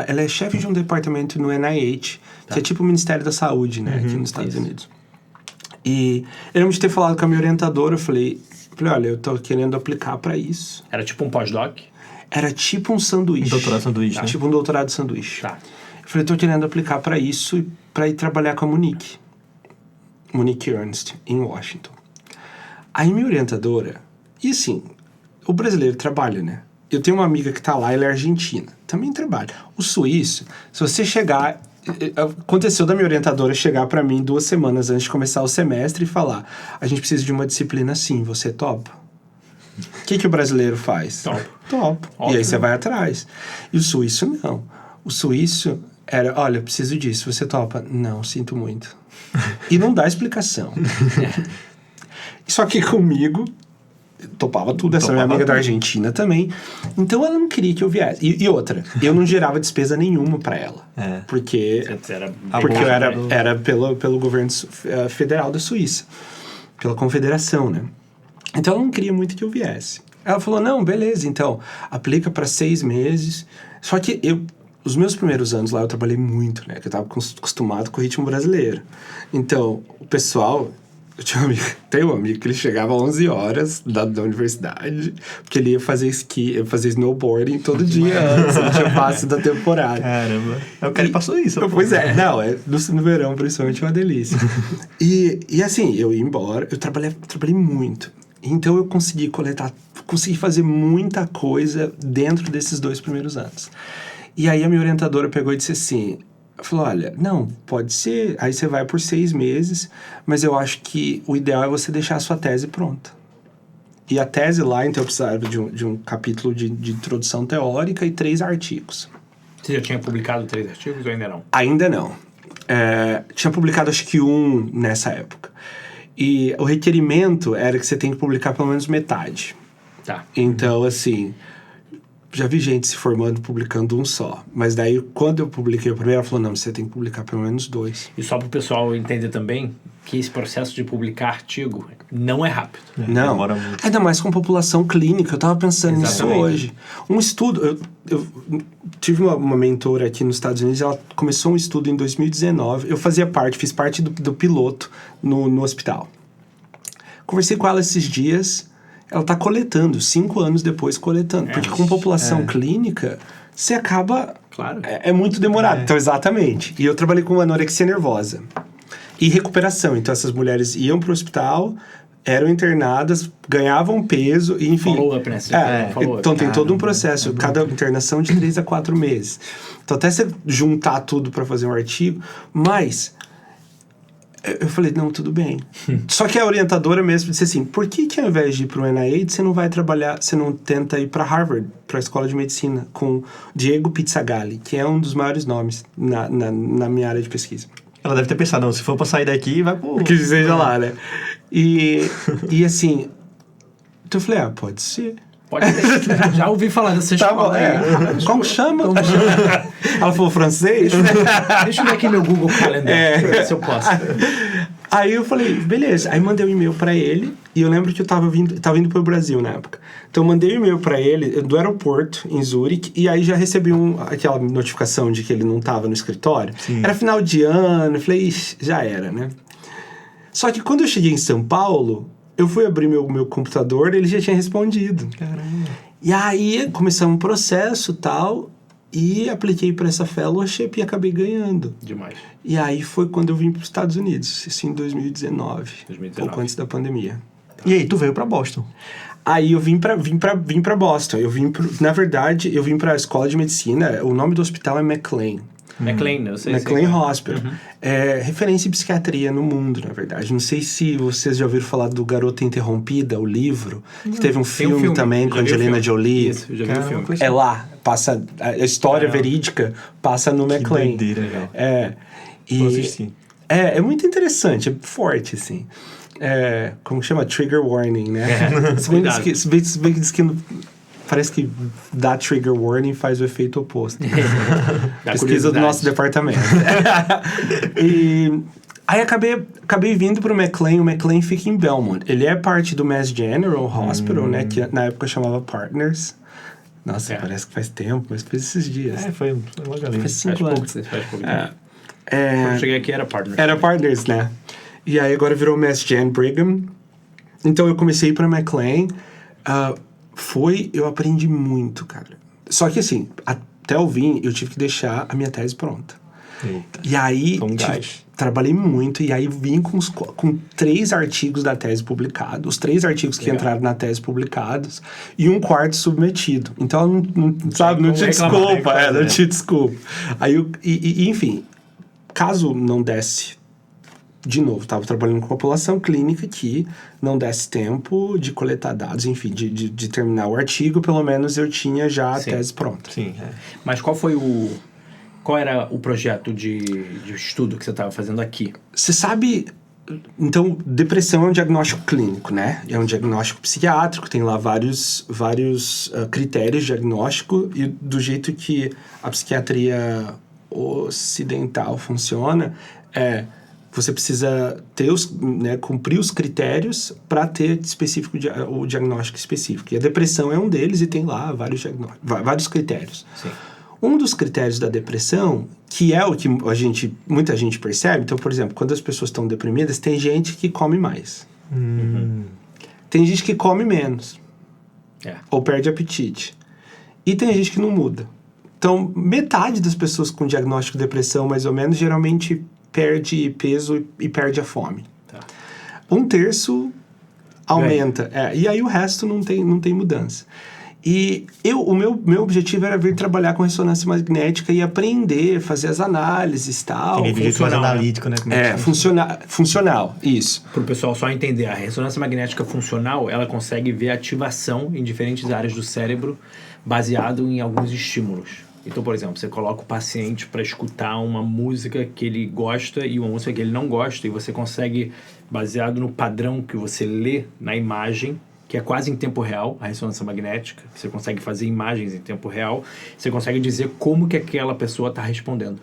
ela é chefe de um departamento no NIH, que é tipo o Ministério da Saúde, né, aqui nos Estados Unidos. E eu lembro de ter falado com a minha orientadora, eu falei, olha, eu tô querendo aplicar para isso. Era tipo um pós-doc? Era tipo um sanduíche. Um doutorado sanduíche, né? Tipo um doutorado sanduíche. Tá. Eu falei, tô querendo aplicar para isso, para ir trabalhar com a Monique Ernst, em Washington. Aí minha orientadora, e assim, o brasileiro trabalha, né? Eu tenho uma amiga que tá lá, ela é argentina, também trabalha. O suíço, se você chegar... Aconteceu da minha orientadora chegar para mim 2 semanas antes de começar o semestre e falar, a gente precisa de uma disciplina assim, você topa? O que o brasileiro faz? Topo. E aí você vai atrás. E o suíço não. O suíço era, olha, preciso disso, você topa? Não, sinto muito. E não dá explicação. Só que comigo, topava tudo. Essa minha amiga da Argentina também. Então ela não queria que eu viesse. E outra, eu não gerava despesa nenhuma pra ela. Porque eu era pelo governo federal da Suíça. Pela confederação, né? Então ela não queria muito que eu viesse. Ela falou, não, beleza, então, aplica pra 6 meses. Só que os meus primeiros anos lá eu trabalhei muito, né? Que eu tava acostumado com o ritmo brasileiro. Então, o pessoal... Tem um amigo que ele chegava às 11 horas da universidade, porque ele ia fazer esqui, ia fazer snowboarding todo dia antes, ele tinha passe da temporada. Caramba. O cara passou isso. Pois é, não, no verão, principalmente, é uma delícia. e assim, eu ia embora, eu trabalhei muito. Então eu consegui fazer muita coisa dentro desses 2 primeiros anos. E aí a minha orientadora pegou e disse assim... Falou, olha, não, pode ser, aí você vai por 6 meses, mas eu acho que o ideal é você deixar a sua tese pronta. E a tese lá, então, eu precisava de um capítulo de introdução teórica e 3 artigos. Você já tinha publicado 3 artigos ou ainda não? Ainda não. Tinha publicado, acho que 1 nessa época. E o requerimento era que você tem que publicar pelo menos metade. Tá. Então, assim... Já vi gente se formando publicando 1 só. Mas daí, quando eu publiquei o primeiro, ela falou, não, você tem que publicar pelo menos 2. E só para o pessoal entender também que esse processo de publicar artigo não é rápido. Não, demora muito. Ainda mais com população clínica. Eu tava pensando nisso hoje. Um estudo... Eu tive uma mentora aqui nos Estados Unidos, ela começou um estudo em 2019. Eu fiz parte do piloto no hospital. Conversei com ela esses dias... Ela está coletando, 5 anos depois coletando. Porque com população clínica, você acaba... Claro. É muito demorado. Então, exatamente. E eu trabalhei com anorexia nervosa. E recuperação. Então, essas mulheres iam para o hospital, eram internadas, ganhavam peso, e enfim... Follow-up, né? Então, tem todo um processo. Cada internação de 3 a 4 meses. Então, até você juntar tudo para fazer um artigo. Mas... Eu falei, não, tudo bem. Só que a orientadora mesmo disse assim, por que ao invés de ir para o NIH, você não vai trabalhar, você não tenta ir para Harvard, para a escola de medicina, com Diego Pizzagalli, que é um dos maiores nomes na minha área de pesquisa. Ela deve ter pensado, não, se for para sair daqui, vai pro... Que seja lá, né? E assim, então eu falei, pode ser. Pode ser. Já ouvi falar dessa escola. Como chama? Ela falou francês? Deixa eu ver aqui meu Google Calendar, pra ver se eu posso. Aí eu falei, beleza. Aí mandei um e-mail pra ele, e eu lembro que eu tava indo pro Brasil na época. Então eu mandei um e-mail pra ele, do aeroporto, em Zurique, e aí já recebi aquela notificação de que ele não tava no escritório. Sim. Era final de ano, eu falei, já era, né? Só que quando eu cheguei em São Paulo... Eu fui abrir meu computador e ele já tinha respondido. Caramba. E aí, começamos um processo e tal, e apliquei para essa fellowship e acabei ganhando. Demais. E aí foi quando eu vim para os Estados Unidos, isso em 2019. Pouco antes da pandemia. Tá. E aí, tu veio para Boston? Aí eu vim para Boston. Na verdade, eu vim para a escola de medicina, o nome do hospital é McLean. McLean, eu sei. McLean Hospital. É referência em psiquiatria no mundo, na verdade. Não sei se vocês já ouviram falar do Garota Interrompida, o livro, que teve um filme também com a Angelina Jolie. Isso, eu já vi o filme. É lá, passa a história verídica passa no McLean. Que doideira, legal. Vou assistir. É muito interessante, é forte, assim. Como chama? Trigger warning, né? Se bem que diz que parece que dar trigger warning faz o efeito oposto. Pesquisa do nosso departamento. E aí acabei vindo pro McLean. O McLean fica em Belmont. Ele é parte do Mass General Hospital, né? Que na época chamava Partners. Nossa, parece que faz tempo, mas fez esses dias. Foi uma galera. Faz 5 anos. Quando eu cheguei aqui era Partners. Era Partners, né? E aí agora virou Mass Gen Brigham. Então eu comecei para McLean. Eu aprendi muito, cara. Só que assim, até eu vim, eu tive que deixar a minha tese pronta. Eita. E aí, trabalhei muito, e aí vim com 3 artigos da tese publicados, os 3 artigos que entraram na tese publicados, e um 4º submetido. Então, não tinha desculpa. Não tinha desculpa. Aí, enfim, caso não desse... De novo, estava trabalhando com população clínica que não desse tempo de coletar dados, enfim, de terminar o artigo, pelo menos eu tinha já a tese pronta. Sim. Mas qual era o projeto de estudo que você estava fazendo aqui? Você sabe, Então, depressão é um diagnóstico clínico, né? É um diagnóstico psiquiátrico, tem lá vários critérios de diagnóstico, e do jeito que a psiquiatria ocidental funciona, você precisa ter cumprir os critérios para ter o diagnóstico específico. E a depressão é um deles, e tem lá vários critérios. Sim. Um dos critérios da depressão, que é o que muita gente percebe, então, por exemplo, quando as pessoas estão deprimidas, tem gente que come mais. Tem gente que come menos. Ou perde apetite. E tem gente que não muda. Então, metade das pessoas com diagnóstico de depressão, mais ou menos, geralmente perde peso e perde a fome. Tá. 1/3 aumenta. E aí o resto não tem mudança. E o meu objetivo era vir trabalhar com ressonância magnética e aprender, fazer as análises e tal. Tem jeito mais analítico, né? Funcional, isso. Para o pessoal só entender, a ressonância magnética funcional, ela consegue ver ativação em diferentes áreas do cérebro baseado em alguns estímulos. Então, por exemplo, você coloca o paciente para escutar uma música que ele gosta e uma música que ele não gosta, e você consegue, baseado no padrão que você lê na imagem, que é quase em tempo real, a ressonância magnética, você consegue fazer imagens em tempo real, você consegue dizer como que aquela pessoa está respondendo.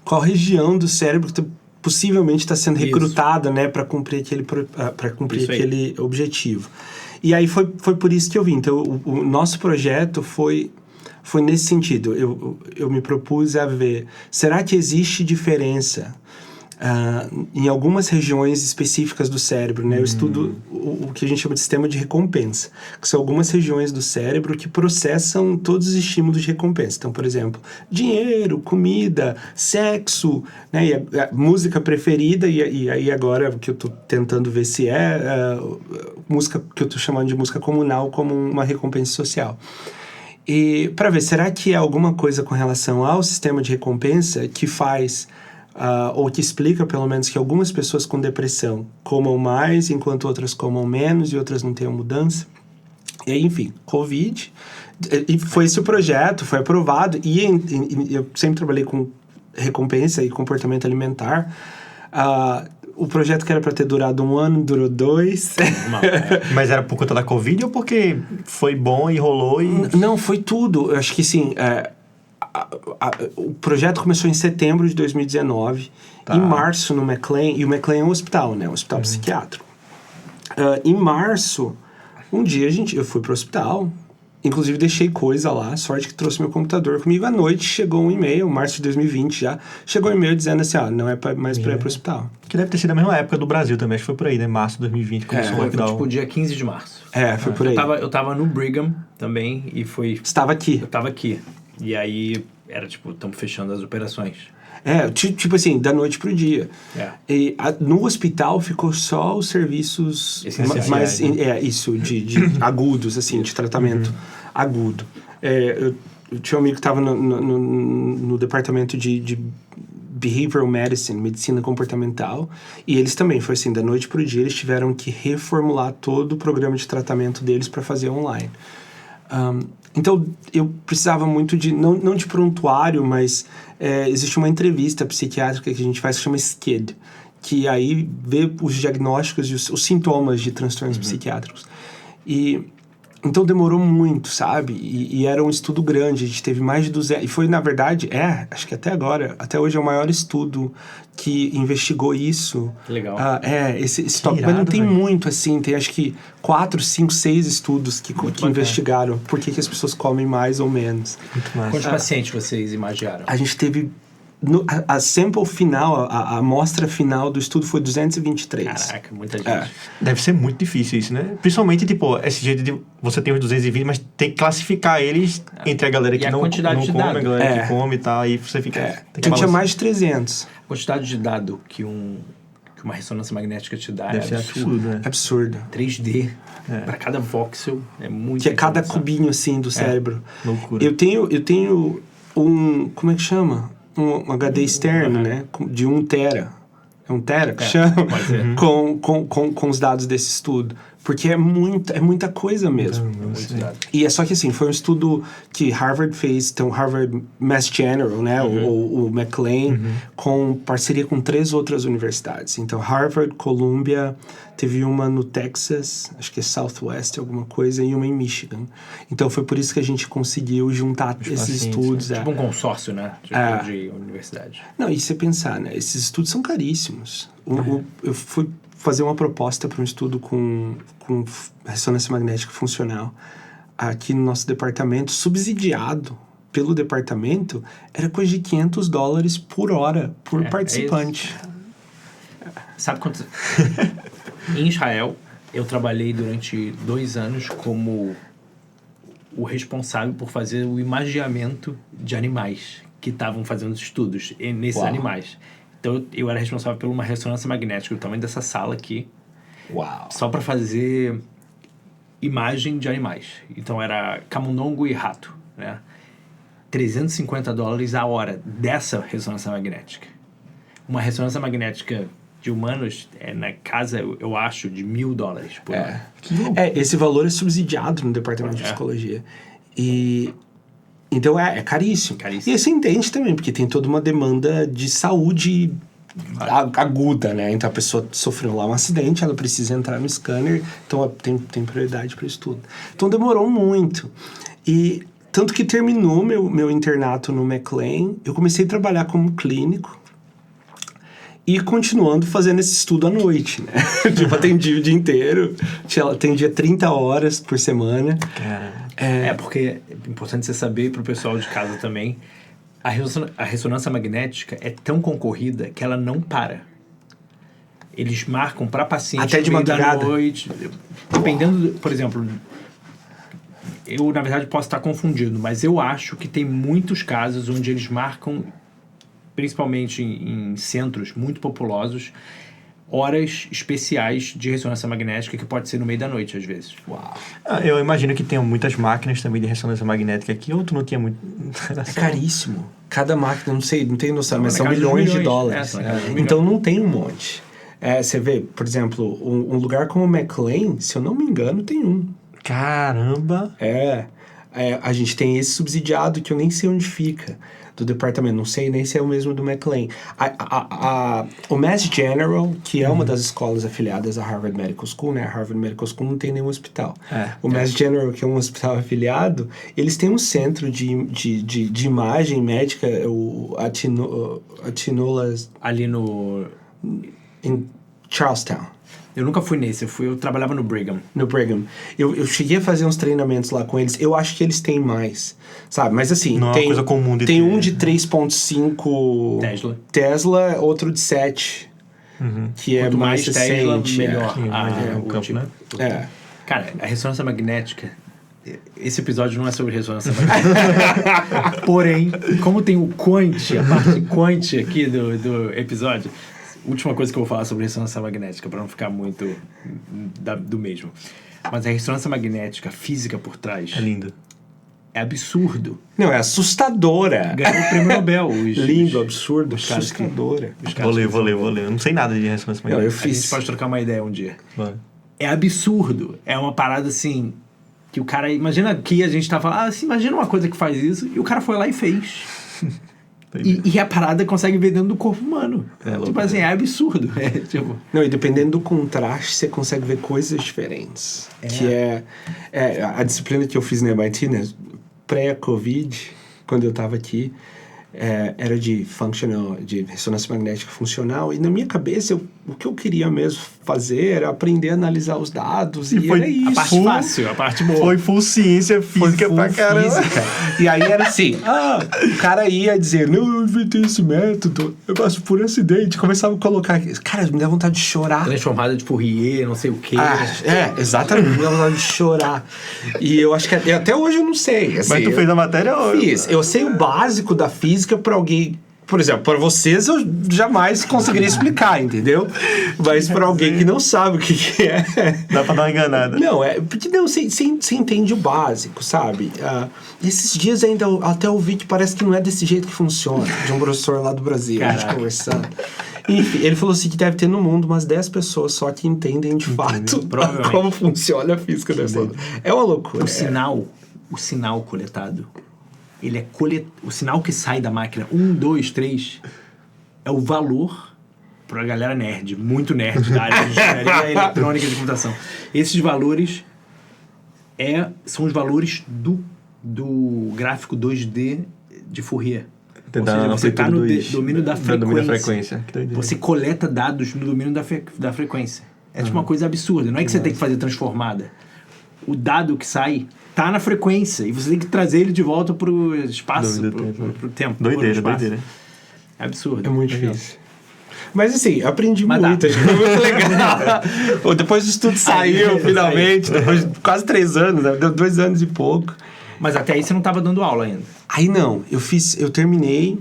Qual região do cérebro que possivelmente está sendo recrutada, né, para cumprir aquele objetivo. E aí foi por isso que eu vim. Então, o nosso projeto foi nesse sentido. Eu me propus a ver, será que existe diferença em algumas regiões específicas do cérebro, né? Eu estudo o que a gente chama de sistema de recompensa, que são algumas regiões do cérebro que processam todos os estímulos de recompensa. Então, por exemplo, dinheiro, comida, sexo, né? E a música preferida, e aí agora o que eu estou tentando ver se música que eu estou chamando de música comunal como uma recompensa social. E para ver, será que é alguma coisa com relação ao sistema de recompensa que faz... ou que explica, pelo menos, que algumas pessoas com depressão comam mais, enquanto outras comam menos e outras não tenham mudança. E aí, enfim, Covid. E foi esse o projeto, foi aprovado. E eu sempre trabalhei com recompensa e comportamento alimentar. O projeto que era para ter durado 1 ano, durou 2. Mas era por conta da Covid ou porque foi bom e rolou? Não, foi tudo. Eu acho que, sim... o projeto começou em setembro de 2019. Em março, no McLean, e o McLean é um hospital, né? Um hospital psiquiátrico. Em março, um dia eu fui pro hospital, inclusive deixei coisa lá, sorte que trouxe meu computador comigo. À noite chegou um e-mail, março de 2020 já, chegou um e-mail dizendo assim, não é mais pra ir pro hospital. Que deve ter sido a mesma época do Brasil também, acho que foi por aí, né? Março de 2020 começou o lockdown. Foi tipo dia 15 de março. Foi por aí. Eu tava no Brigham também e foi... Você estava aqui? Eu tava aqui. E aí, era tipo, estamos fechando as operações. Tipo assim, da noite pro dia. E no hospital ficou só os serviços mais de agudos, assim, de tratamento agudo. Eu tinha um amigo que estava no departamento de Behavioral Medicine, medicina comportamental, e eles também, foi assim, da noite pro dia, eles tiveram que reformular todo o programa de tratamento deles para fazer online. Então, eu precisava muito não de prontuário, mas existe uma entrevista psiquiátrica que a gente faz que chama SCID, que aí vê os diagnósticos e os sintomas de transtornos psiquiátricos. Então, demorou muito, sabe? E era um estudo grande, a gente teve mais de 200... E foi, na verdade, acho que até hoje é o maior estudo que investigou isso. Legal. Esse tópico. Mas não tem muito, assim, tem acho que 4, 5, 6 estudos que investigaram por que as pessoas comem mais ou menos. Muito mais. Quantos pacientes vocês imaginaram? A gente teve... A sample final, a amostra final do estudo foi 223. Caraca, muita gente. Deve ser muito difícil isso, né? Principalmente, tipo, esse jeito de você tem os 220, mas tem que classificar eles entre a galera que não come, a galera que come e tal, aí você fica... Eu tinha mais de 300. A quantidade de dado que uma ressonância magnética te dá deve ser absurdo, né? Absurdo. 3D. Para cada voxel, é muito... Que é cada cubinho, assim, do cérebro. Loucura. Eu tenho um... Como é que chama? Um HD externo, né? De 1 tera. É 1 tera que chama? Pode ser. Com os dados desse estudo. Porque é muita coisa mesmo. E é só que assim, foi um estudo que Harvard fez, então Harvard Mass General, né, o McLean, com parceria com 3 outras universidades. Então Harvard, Columbia, teve uma no Texas, acho que é Southwest, alguma coisa, e uma em Michigan. Então foi por isso que a gente conseguiu juntar esses estudos. Tipo um consórcio, né, de universidade. Não, e você pensar, né, esses estudos são caríssimos. Eu fui fazer uma proposta para um estudo com ressonância magnética funcional aqui no nosso departamento, subsidiado pelo departamento, era coisa de $500 por hora, por participante. Sabe quanto... Em Israel, eu trabalhei durante 2 anos como o responsável por fazer o imageamento de animais que estavam fazendo estudos nesses animais. Então, eu era responsável por uma ressonância magnética do tamanho dessa sala aqui. Uau! Só para fazer imagem de animais. Então, era camundongo e rato, né? $350 a hora dessa ressonância magnética. Uma ressonância magnética de humanos na casa, eu acho, de $1.000 por hora. Esse valor é subsidiado no departamento de psicologia. Então é caríssimo. E aí você entende também, porque tem toda uma demanda de saúde aguda, né? Então a pessoa sofreu lá um acidente, ela precisa entrar no scanner, então tem prioridade para estudo. Então demorou muito. E tanto que terminou meu internato no McLean, eu comecei a trabalhar como clínico e continuando fazendo esse estudo à noite, né? Tipo, atendia o dia inteiro, atendia 30 horas por semana. Porque é importante você saber para o pessoal de casa também, a ressonância magnética é tão concorrida que ela não para. Eles marcam para paciente até de madrugada, da noite, dependendo, por exemplo, eu na verdade posso estar confundindo, mas eu acho que tem muitos casos onde eles marcam, principalmente em centros muito populosos, horas especiais de ressonância magnética, que pode ser no meio da noite, às vezes. Uau. Eu imagino que tenham muitas máquinas também de ressonância magnética aqui, ou tu não tinha muito... É caríssimo. Cada máquina, não tenho noção, mas são milhões de dólares. Então não tem um monte. Você vê, por exemplo, um lugar como o McLean, se eu não me engano, tem um. Caramba! A gente tem esse subsidiado que eu nem sei onde fica, do departamento. Não sei nem se é o mesmo do McLean. O Mass General, que é uma das escolas afiliadas à Harvard Medical School, né? A Harvard Medical School não tem nenhum hospital. O Mass General, que é um hospital afiliado, eles têm um centro de imagem médica, o Atinolas... Ali em Charlestown. Eu nunca fui nesse, eu trabalhava no Brigham. No Brigham. Eu cheguei a fazer uns treinamentos lá com eles. Eu acho que eles têm mais, sabe? Mas assim, não é uma coisa comum de tem ter. Um de 3.5 Tesla, outro de 7. Que quanto é mais Tesla, recente. melhor. O campo, né? Cara, a ressonância magnética... Esse episódio não é sobre ressonância magnética. Porém, como tem o quant, a parte quant aqui do episódio... Última coisa que eu vou falar sobre ressonância magnética, para não ficar muito do mesmo. Mas a ressonância magnética, a física por trás... É lindo. É absurdo. Não, é assustadora. Ganhou o prêmio Nobel. Lindo, absurdo, assustadora. Vou ler. Eu não sei nada de ressonância magnética. A gente pode trocar uma ideia um dia. Vai. É absurdo. É uma parada assim... Que o cara... Imagina que a gente tá falando... assim, imagina uma coisa que faz isso. E o cara foi lá e fez. E a parada consegue ver dentro do corpo humano. Tipo assim, é absurdo. Tipo... Não, e dependendo do contraste, você consegue ver coisas diferentes. Que é a disciplina que eu fiz na MIT, né? Pré-Covid, quando eu tava aqui, era de ressonância magnética funcional. E na minha cabeça, o que eu queria mesmo fazer era aprender a analisar os dados. E foi era isso. A parte fácil, a parte boa. Foi full ciência física pra caramba. E aí era assim, o cara ia dizer, não, eu inventei esse método, eu passo por acidente. Começava a colocar, cara, me dá vontade de chorar. Transformada de Fourier, não sei o quê. Exatamente, me dá vontade de chorar. E eu acho que até hoje eu não sei. Assim, mas tu fez a matéria hoje? Fiz. Eu sei o básico da física pra alguém... Por exemplo, para vocês eu jamais conseguiria explicar, entendeu? Mas para alguém que não sabe o que é... Dá para dar uma enganada. Não, porque você entende o básico, sabe? Esses dias ainda até ouvi que parece que não é desse jeito que funciona, de um professor lá do Brasil, a gente conversando. Enfim, ele falou assim que deve ter no mundo umas 10 pessoas só que entendem de fato provavelmente. como funciona a física dessa. É uma loucura. O sinal coletado, ele é o sinal que sai da máquina 1, 2, 3 é o valor pra galera nerd, muito nerd da área de engenharia eletrônica e de computação. Esses valores são os valores do gráfico 2D de Fourier. Ou seja, você está no domínio da frequência. Você coleta dados no domínio da frequência. É tipo uma coisa absurda. Não é que você tem que fazer transformada. O dado que sai tá na frequência e você tem que trazer ele de volta pro espaço, pro tempo. Doideira. É absurdo. É muito difícil. Mas assim, aprendi muito. Foi muito legal. Depois disso tudo saiu, finalmente. Depois de quase 3 anos, né? Deu 2 anos e pouco. Mas até aí você não estava dando aula ainda. Aí não, eu terminei,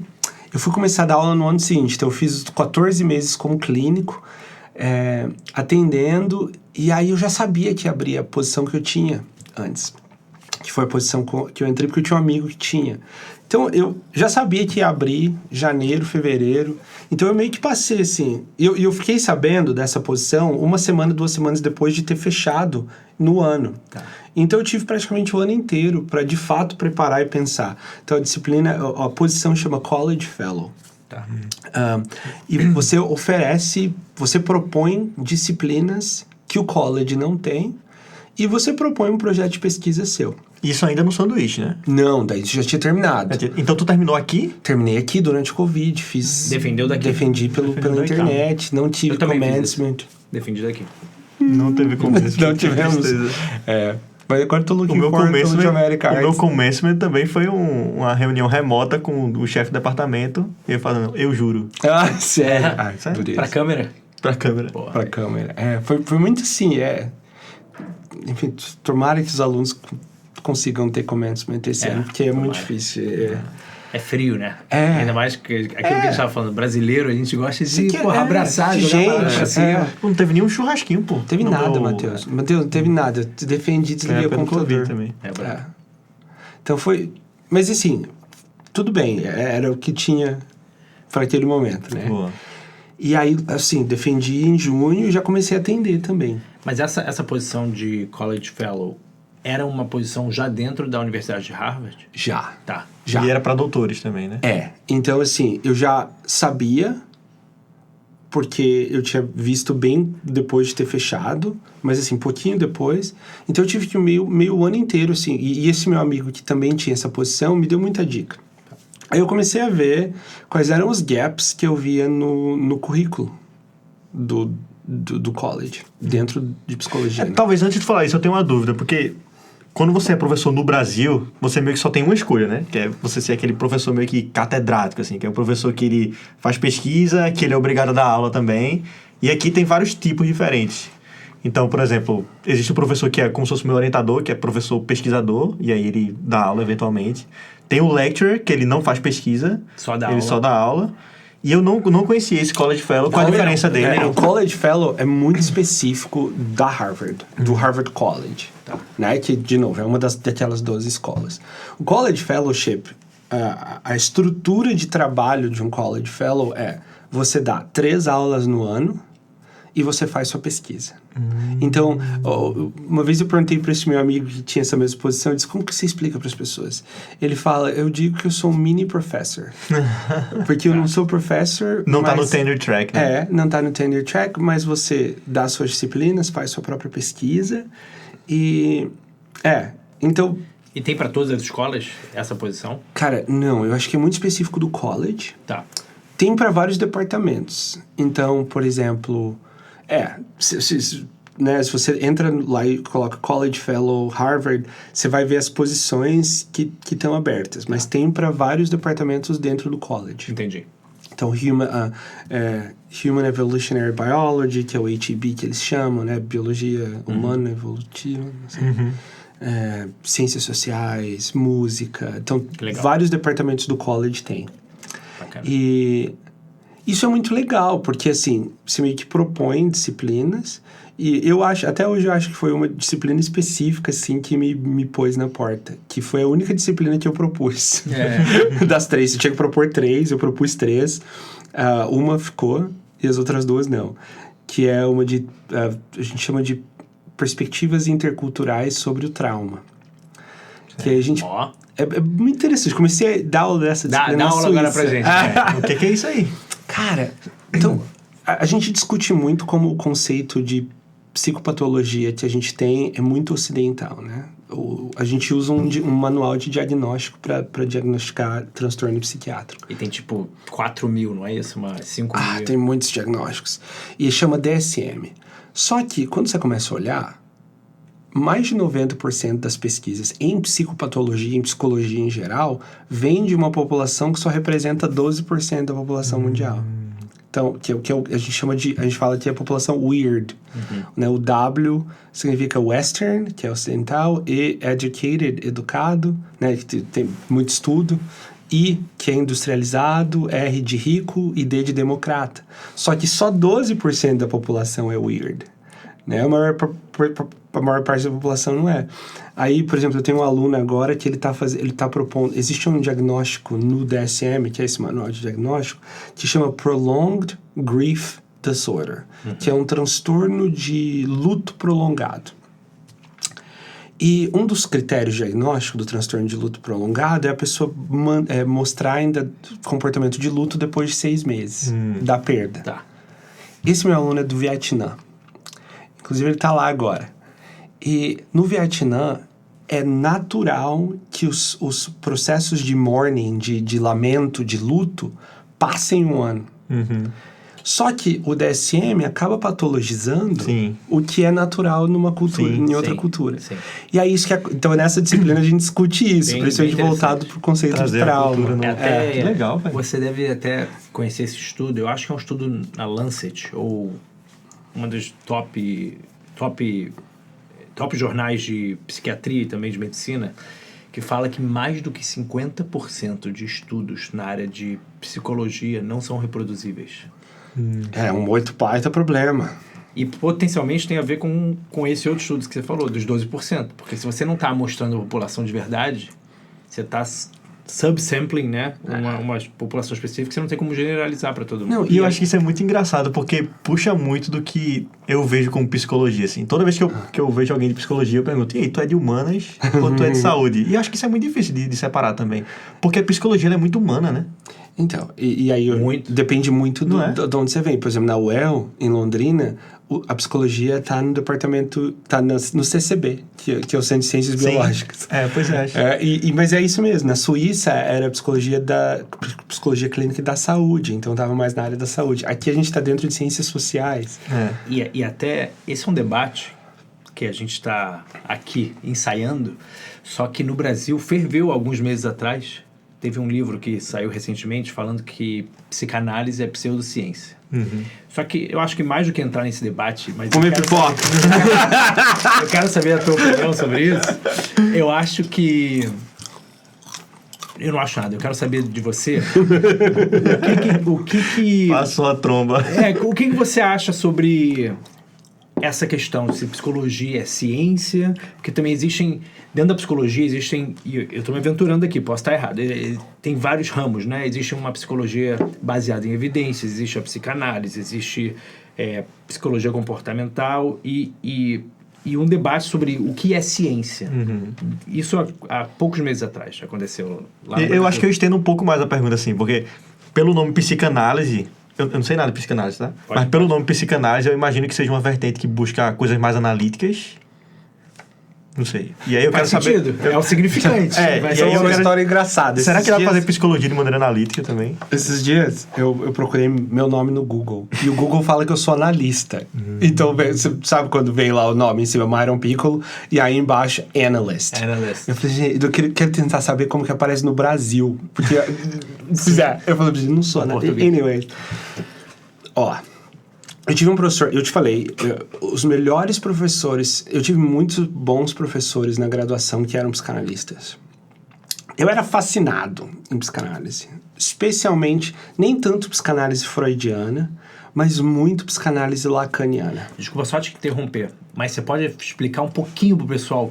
eu fui começar a dar aula no ano seguinte, então eu fiz 14 meses como clínico, atendendo, e aí eu já sabia que ia abrir a posição que eu tinha antes, que foi a posição que eu entrei porque eu tinha um amigo que tinha. Então eu já sabia que ia abrir janeiro, fevereiro, então eu meio que passei assim, eu fiquei sabendo dessa posição 1 semana, 2 semanas depois de ter fechado no ano. Tá. Então eu tive praticamente o ano inteiro para de fato preparar e pensar. Então a disciplina, a posição chama College Fellow. Tá. E você propõe disciplinas que o college não tem e você propõe um projeto de pesquisa seu. Isso ainda no sanduíche, né? Não, daí já tinha terminado. Então tu terminou aqui? Terminei aqui durante o Covid, fiz... Defendeu daqui? Defendi pela internet, não tive commencement. Defendi daqui. Não teve commencement. Não tivemos. Mas agora eu tô looking forward to America Arts. O meu commencement também foi uma reunião remota com o chefe de departamento. E ele falando, eu juro. Sério? Sério? Pra câmera? Pra câmera. Pra câmera. Foi muito assim, Enfim, tomara que os alunos consigam ter commencement esse ano, porque é muito difícil. É frio, né? Ainda mais que aquilo que a gente tava falando, brasileiro, a gente gosta de abraçar, de gente. Não teve nenhum churrasquinho, pô. Não teve nada, Matheus. Matheus, não teve nada. Eu te defendi, desliguei o computador. Também. Então foi... Mas assim, tudo bem. Era o que tinha para aquele momento, né? Boa. E aí, assim, defendi em junho e já comecei a atender também. Mas essa posição de College Fellow era uma posição já dentro da Universidade de Harvard? Já. Tá. Já. E era para doutores também, né? Então, assim, eu já sabia, porque eu tinha visto bem depois de ter fechado, mas, assim, pouquinho depois. Então, eu tive que meio ano inteiro, assim, e esse meu amigo que também tinha essa posição me deu muita dica. Aí eu comecei a ver quais eram os gaps que eu via no currículo do college, dentro de psicologia. Né? Talvez antes de falar isso, eu tenho uma dúvida, porque quando você é professor no Brasil, você meio que só tem uma escolha, né? Que é você ser aquele professor meio que catedrático, assim, que é o professor que ele faz pesquisa, que ele é obrigado a dar aula também. E aqui tem vários tipos diferentes. Então, por exemplo, existe o professor que é como se fosse meu orientador, que é professor pesquisador, e aí ele dá aula eventualmente. Tem o lecturer, que ele não faz pesquisa, só dá aula. E eu não conhecia esse College Fellow. Qual a diferença dele? O College Fellow é muito específico da Harvard, do Harvard College. Tá. Né? Que, de novo, é uma daquelas 12 escolas. O College Fellowship, a estrutura de trabalho de um College Fellow é você dá 3 aulas no ano e você faz sua pesquisa. Então, uma vez eu perguntei para esse meu amigo que tinha essa mesma posição, eu disse, como que você explica para as pessoas? Ele fala, eu digo que eu sou um mini professor. Porque eu não sou professor, não tá no tenure track, né? Não tá no tenure track, mas você dá suas disciplinas, faz sua própria pesquisa e... então... E tem para todas as escolas essa posição? Cara, não, eu acho que é muito específico do college. Tá. Tem para vários departamentos. Então, por exemplo... se você entra lá e coloca College Fellow, Harvard, você vai ver as posições que estão abertas. Mas tem para vários departamentos dentro do college. Entendi. Então, Human Evolutionary Biology, que é o HEB que eles chamam, né? Biologia humana evolutiva, não sei. Ciências sociais, música. Então, vários departamentos do college tem. Bacana. E... isso é muito legal, porque, assim, você meio que propõe disciplinas, e eu acho, até hoje eu acho que foi uma disciplina específica, assim, que me pôs na porta, que foi a única disciplina que eu propus. Das 3, eu tinha que propor 3, eu propus 3, uma ficou, e as outras 2 não. Que é uma de... a gente chama de perspectivas interculturais sobre o trauma. Que aí a gente... É muito interessante. Comecei a dar aula dessa disciplina Dá aula agora pra gente. O que é isso aí? Cara, então, a gente discute muito como o conceito de psicopatologia que a gente tem é muito ocidental, né? A gente usa um manual de diagnóstico para diagnosticar transtorno psiquiátrico. E tem tipo 4 mil, não é isso? 5 mil. Tem muitos diagnósticos. E chama DSM. Só que, quando você começa a olhar, mais de 90% das pesquisas em psicopatologia, em psicologia em geral, vem de uma população que só representa 12% da população mundial. Então, a gente chama de... A gente fala que é a população weird. Né? O W significa Western, que é ocidental, E, educated, educado, né? Que tem muito estudo. I, que é industrializado, R de rico e D de democrata. Só que só 12% da população é weird. Né? A maior parte da população não é. Aí, por exemplo, eu tenho um aluno agora que ele tá propondo... Existe um diagnóstico no DSM, que é esse manual de diagnóstico, que chama Prolonged Grief Disorder, que é um transtorno de luto prolongado. E um dos critérios diagnósticos do transtorno de luto prolongado é a pessoa mostrar ainda comportamento de luto depois de 6 meses da perda. Tá. Esse meu aluno é do Vietnã. Inclusive, ele tá lá agora. E no Vietnã, é natural que os processos de mourning, de lamento, de luto, passem 1 ano. Só que o DSM acaba patologizando o que é natural numa cultura, em outra cultura. Sim. E aí, então, nessa disciplina, a gente discute isso, principalmente voltado para o conceito Trazer de trauma. que legal, velho. Você deve até conhecer esse estudo. Eu acho que é um estudo na Lancet, ou uma das top jornais de psiquiatria e também de medicina, que fala que mais do que 50% de estudos na área de psicologia não são reproduzíveis. É um muito baita problema. E potencialmente tem a ver com esse outro estudo que você falou, dos 12%. Porque se você não está mostrando a população de verdade, você está subsampling, né? Uma população específica, você não tem como generalizar para todo mundo. Não, e eu acho que isso é muito engraçado, porque puxa muito do que eu vejo como psicologia, assim. Toda vez que eu vejo alguém de psicologia, eu pergunto, e aí, tu é de humanas ou tu é de saúde? E eu acho que isso é muito difícil de separar também. Porque a psicologia ela é muito humana, né? Então, e aí depende muito de onde você vem. Por exemplo, na UEL, em Londrina, a psicologia está no departamento, está no CCB, que é o Centro de Ciências Biológicas. Pois é. Mas é isso mesmo. Na Suíça, era psicologia clínica da saúde, então estava mais na área da saúde. Aqui a gente está dentro de ciências sociais. E até, esse é um debate que a gente está aqui ensaiando, só que no Brasil ferveu alguns meses atrás. Teve um livro que saiu recentemente falando que psicanálise é pseudociência. Só que eu acho que mais do que entrar nesse debate... Comer pipoca! Eu quero saber a tua opinião sobre isso. Eu acho que... Eu não acho nada. Eu quero saber de você o que Passou a tromba. o que você acha sobre essa questão de se psicologia é ciência, porque também existem... Dentro da psicologia existem, e eu estou me aventurando aqui, posso estar errado, tem vários ramos, né? Existe uma psicologia baseada em evidências, existe a psicanálise, existe psicologia comportamental e um debate sobre o que é ciência. Isso há poucos meses atrás aconteceu lá no Eu acho que eu estendo um pouco mais a pergunta assim, porque pelo nome psicanálise... Eu não sei nada de psicanálise, tá? Mas pelo nome psicanálise, eu imagino que seja uma vertente que busca coisas mais analíticas. Não sei. E aí eu quero saber... É o significante. Vai ser uma história engraçada. Será que dá pra fazer psicologia de maneira analítica também? Esses dias, eu procurei meu nome no Google. E o Google fala que eu sou analista. Então, você sabe quando vem lá o nome em cima, Myron Piccolo, e aí embaixo, analyst. Eu falei, gente, eu quero tentar saber como que aparece no Brasil. Porque, eu falei, não sou analista. Anyway. Ó... Eu tive um professor, eu te falei, os melhores professores, eu tive muitos bons professores na graduação que eram psicanalistas. Eu era fascinado em psicanálise, especialmente, nem tanto psicanálise freudiana, mas muito psicanálise lacaniana. Desculpa só te interromper, mas você pode explicar um pouquinho pro pessoal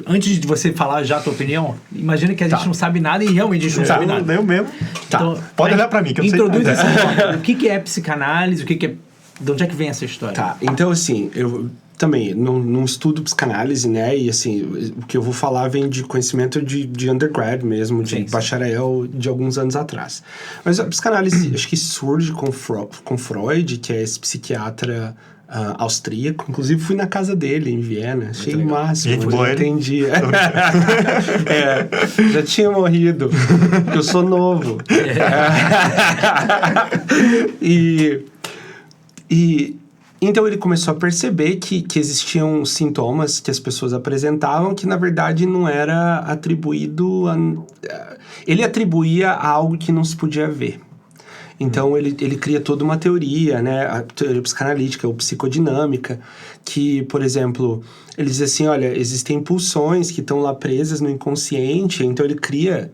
antes de você falar já a tua opinião, imagina que a gente não sabe nada e realmente a gente não sabe nada. Eu mesmo. Então, Pode olhar pra mim, que eu não sei introduz nada. esse ponto. O que é psicanálise? De onde é que vem essa história? Tá, então assim, eu também não estudo psicanálise, né? E assim, o que eu vou falar vem de conhecimento de undergrad mesmo, de bacharel de alguns anos atrás. Mas a psicanálise, acho que surge com Freud, que é esse psiquiatra austríaco. Inclusive, fui na casa dele, em Viena. Achei o máximo. Gente boa, entendi. Já tinha morrido. Eu sou novo. Então ele começou a perceber que existiam sintomas que as pessoas apresentavam que, na verdade, não era atribuído ele atribuía a algo que não se podia ver. Então, ele cria toda uma teoria, né? A teoria psicanalítica ou psicodinâmica, que, por exemplo, ele diz assim, olha, existem pulsões que estão lá presas no inconsciente, então ele cria,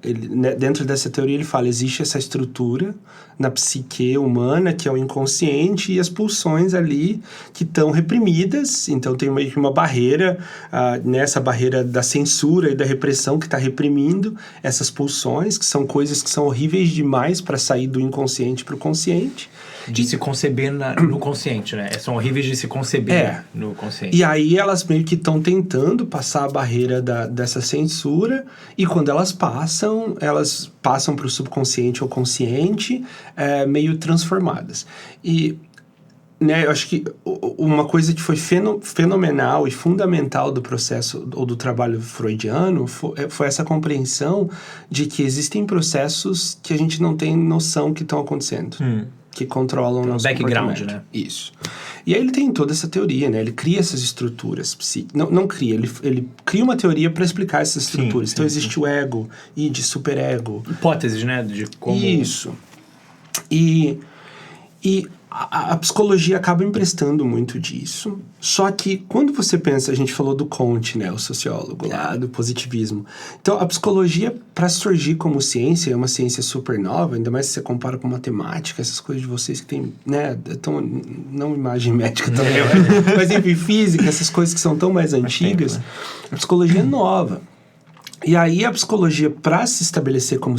dentro dessa teoria ele fala, existe essa estrutura na psique humana, que é o inconsciente, e as pulsões ali que estão reprimidas, então tem meio que uma barreira, nessa barreira da censura e da repressão que está reprimindo essas pulsões, que são coisas que são horríveis demais para sair do inconsciente para o consciente. De se conceber no consciente, né? São horríveis de se conceber no consciente. E aí elas meio que estão tentando passar a barreira dessa censura, e quando elas passam para o subconsciente ou consciente, meio transformadas. E né, eu acho que uma coisa que foi fenomenal e fundamental do processo ou do trabalho freudiano foi essa compreensão de que existem processos que a gente não tem noção que estão acontecendo. Que controlam o nosso background, né? Isso. E aí ele tem toda essa teoria, né? Ele cria essas estruturas psíquicas. Não cria, ele cria uma teoria para explicar essas estruturas. Então existe o ego, id, superego. Hipóteses, né? De como... Isso. E a psicologia acaba emprestando muito disso. Só que quando você pensa, a gente falou do Comte, né, o sociólogo lá, do positivismo. Então, a psicologia, para surgir como ciência, é uma ciência super nova, ainda mais se você compara com matemática, essas coisas de vocês que tem, né, não imagem médica também, mas enfim, física, essas coisas que são tão mais antigas, a psicologia é nova. E aí a psicologia, para se estabelecer como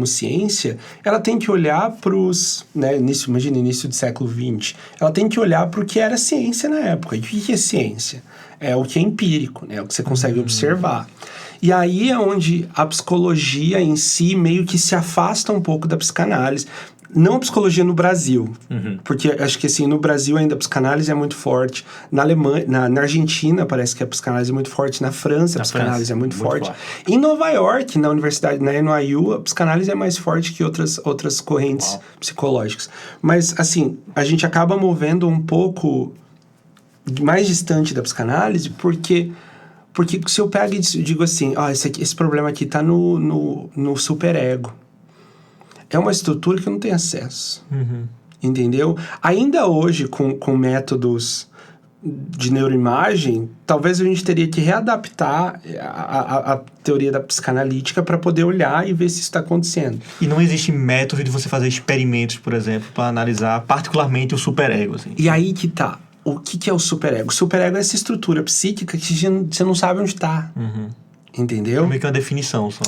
ciência, ela tem que olhar para os... Né, início do século XX. Ela tem que olhar para o que era ciência na época. E o que é ciência? É o que é empírico, né, é o que você consegue observar. E aí é onde a psicologia em si meio que se afasta um pouco da psicanálise. Não a psicologia no Brasil, porque acho que assim, no Brasil ainda a psicanálise é muito forte, na Alemanha, na Argentina parece que a psicanálise é muito forte, na França a psicanálise é muito forte. Em Nova York, na universidade, na NYU, a psicanálise é mais forte que outras correntes psicológicas. Mas assim, a gente acaba movendo um pouco mais distante da psicanálise, porque se eu pego e digo assim, esse problema aqui está no superego. É uma estrutura que eu não tenho acesso. Entendeu? Ainda hoje, com métodos de neuroimagem, talvez a gente teria que readaptar a teoria da psicanalítica para poder olhar e ver se isso está acontecendo. E não existe método de você fazer experimentos, por exemplo, para analisar particularmente o superego. Assim. E aí que tá. O que é o superego? O superego é essa estrutura psíquica que você não sabe onde está. Entendeu? É meio que uma definição só.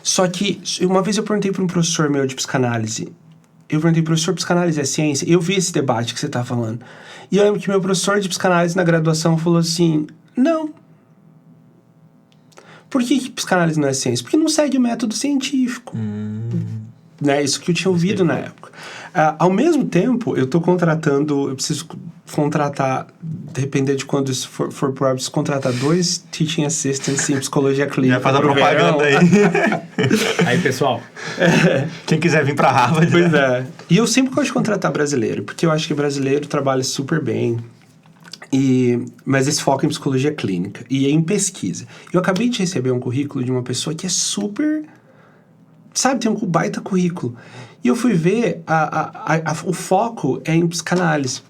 Só que uma vez eu perguntei para um professor meu de psicanálise, professor, psicanálise é ciência? Eu vi esse debate que você tá falando. E eu lembro que meu professor de psicanálise na graduação falou assim, não. Por que psicanálise não é ciência? Porque não segue o método científico. Né? Isso que eu tinha ouvido na época. Ao mesmo tempo, eu preciso contratar, dependendo de quando isso for pro ar, preciso contratar 2 teaching assistants em psicologia clínica. Já faz a propaganda aí. Aí, pessoal. Quem quiser vir pra Harvard. Pois é. E eu sempre gosto de contratar brasileiro, porque eu acho que brasileiro trabalha super bem. Mas esse foco em psicologia clínica e em pesquisa. Eu acabei de receber um currículo de uma pessoa que é super... Sabe, tem um baita currículo. E eu fui ver, o foco é em psicanálise.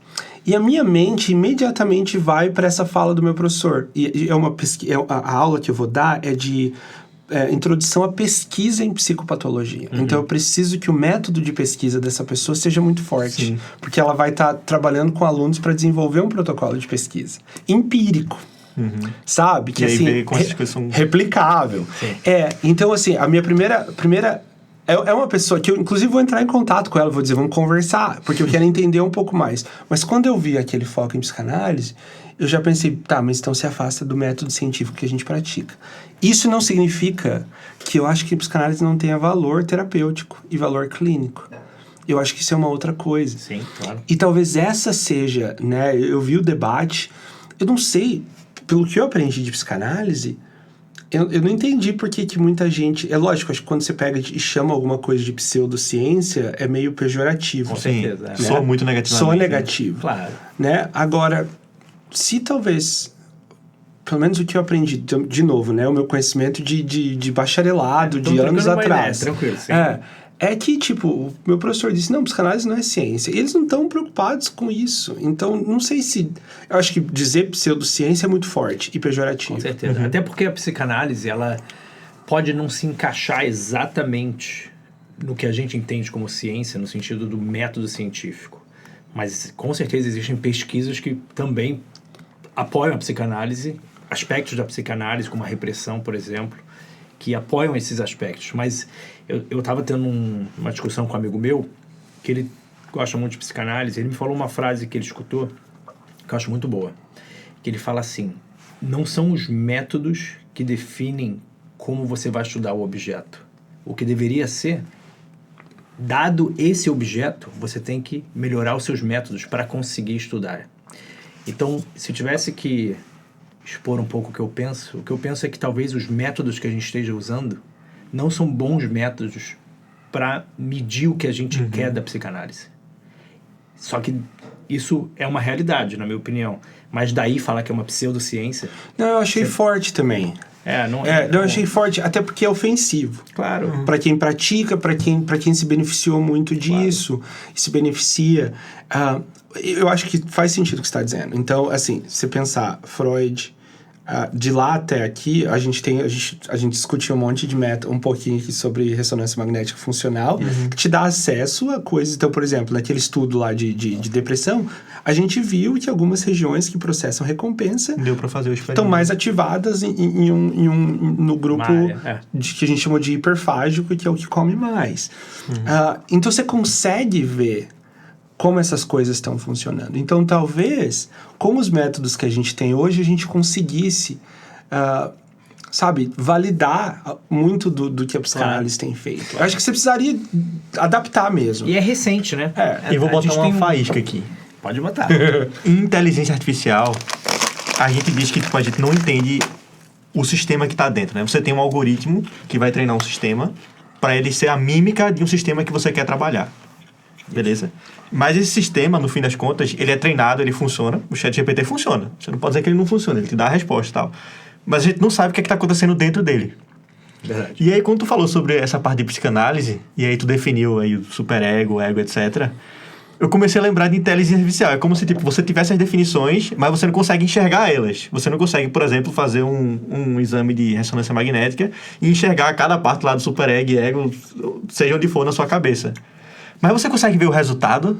E a minha mente imediatamente vai para essa fala do meu professor. E a aula que eu vou dar é de introdução à pesquisa em psicopatologia. Então eu preciso que o método de pesquisa dessa pessoa seja muito forte. Sim. Porque ela vai estar trabalhando com alunos para desenvolver um protocolo de pesquisa empírico. Sabe? Que E aí assim, ver como essas coisas são... replicável. Sim. Então assim, a minha primeira é uma pessoa que eu, inclusive, vou entrar em contato com ela, vou dizer, vamos conversar, porque eu quero entender um pouco mais. Mas quando eu vi aquele foco em psicanálise, eu já pensei, tá, mas então se afasta do método científico que a gente pratica. Isso não significa que eu acho que a psicanálise não tenha valor terapêutico e valor clínico. Eu acho que isso é uma outra coisa. Sim, claro. E talvez essa seja, né, eu vi o debate, eu não sei, pelo que eu aprendi de psicanálise, eu não entendi por que muita gente... É lógico, acho que quando você pega e chama alguma coisa de pseudociência, é meio pejorativo. Com certeza. Sim, soa muito negativamente. Soa negativo. Claro. Né? Agora, se talvez... Pelo menos o que eu aprendi, de novo, né? O meu conhecimento de bacharelado, de anos atrás. Ideia, tranquilo, sim. É que, tipo, o meu professor disse, não, psicanálise não é ciência. E eles não estão preocupados com isso. Então, não sei se... Eu acho que dizer pseudociência é muito forte e pejorativo. Com certeza. Até porque a psicanálise, ela pode não se encaixar exatamente no que a gente entende como ciência, no sentido do método científico. Mas, com certeza, existem pesquisas que também apoiam a psicanálise, aspectos da psicanálise, como a repressão, por exemplo, que apoiam esses aspectos. Mas eu estava tendo uma discussão com um amigo meu, que ele gosta muito de psicanálise, ele me falou uma frase que ele escutou, que eu acho muito boa, que ele fala assim, não são os métodos que definem como você vai estudar o objeto. O que deveria ser, dado esse objeto, você tem que melhorar os seus métodos para conseguir estudar. Então, se eu tivesse que expor um pouco o que eu penso é que talvez os métodos que a gente esteja usando não são bons métodos para medir o que a gente quer da psicanálise. Só que isso é uma realidade, na minha opinião. Mas daí falar que é uma pseudociência... Não, eu achei forte também. Eu achei forte, até porque é ofensivo. Claro. Para quem pratica, para quem se beneficiou muito disso, e se beneficia. Eu acho que faz sentido o que você está dizendo. Então, assim, se pensar Freud, de lá até aqui, a gente discutiu um monte de um pouquinho aqui sobre ressonância magnética funcional, que te dá acesso a coisas. Então, por exemplo, naquele estudo lá de depressão, a gente viu que algumas regiões que processam recompensa deu para fazer o experimento. Estão mais ativadas no grupo que a gente chamou de hiperfágico, que é o que come mais. Então, você consegue ver como essas coisas estão funcionando. Então, talvez, com os métodos que a gente tem hoje, a gente conseguisse, validar muito do que a psicanálise tem feito. Eu acho que você precisaria adaptar mesmo. E é recente, né? E vou botar uma faísca aqui. Pode botar. Em inteligência artificial, a gente diz que a gente não entende o sistema que está dentro, né? Você tem um algoritmo que vai treinar um sistema para ele ser a mímica de um sistema que você quer trabalhar. Beleza? Mas esse sistema, no fim das contas, ele é treinado, ele funciona. O ChatGPT funciona. Você não pode dizer que ele não funciona, ele te dá a resposta e tal. Mas a gente não sabe o que está acontecendo dentro dele. Verdade. E aí, quando tu falou sobre essa parte de psicanálise, e aí tu definiu aí o superego, o ego, etc., eu comecei a lembrar de inteligência artificial. É como se você tivesse as definições, mas você não consegue enxergar elas. Você não consegue, por exemplo, fazer um exame de ressonância magnética e enxergar cada parte lá do superego e ego, seja onde for na sua cabeça. Mas você consegue ver o resultado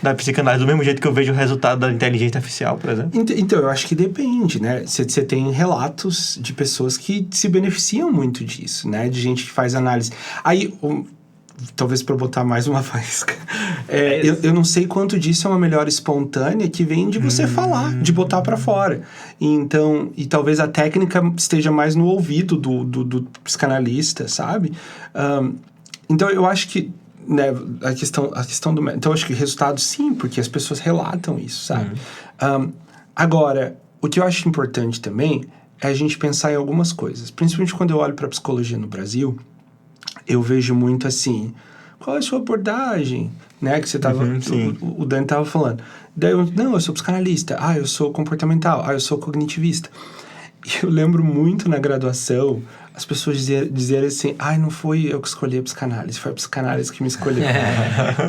da psicanálise do mesmo jeito que eu vejo o resultado da inteligência artificial, por exemplo? Então, eu acho que depende, né? Você tem relatos de pessoas que se beneficiam muito disso, né? De gente que faz análise. Aí, talvez para botar mais uma faísca, eu não sei quanto disso é uma melhora espontânea que vem de você falar, de botar para fora. Então, e talvez a técnica esteja mais no ouvido do psicanalista, sabe? Então, eu acho que né, a questão do... Então, eu acho que resultado, sim, porque as pessoas relatam isso, sabe? Agora, o que eu acho importante também é a gente pensar em algumas coisas. Principalmente quando eu olho para a psicologia no Brasil, eu vejo muito assim, qual é a sua abordagem? Né, que você tava... o Dani tava falando. Daí eu sou psicanalista. Eu sou comportamental. Eu sou cognitivista. E eu lembro muito na graduação as pessoas dizerem assim, não foi eu que escolhi a psicanálise, foi a psicanálise que me escolheu.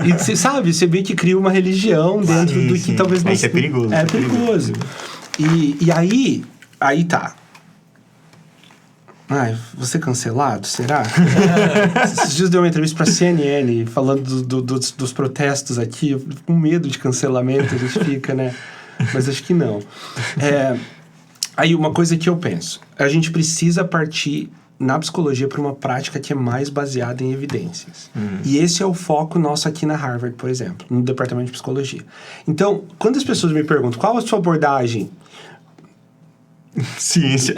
E você sabe, você vê que cria uma religião dentro do que talvez não... Isso é perigoso. É perigoso. E aí tá. Vou ser cancelado? Será? Esses dias deu uma entrevista pra CNN falando dos protestos aqui. Eu fico com medo de cancelamento, a gente fica, né? Mas acho que não. Aí, uma coisa que eu penso. A gente precisa partir na psicologia para uma prática que é mais baseada em evidências. E esse é o foco nosso aqui na Harvard, por exemplo, no departamento de psicologia. Então, quando as pessoas me perguntam qual a sua abordagem... Ciência.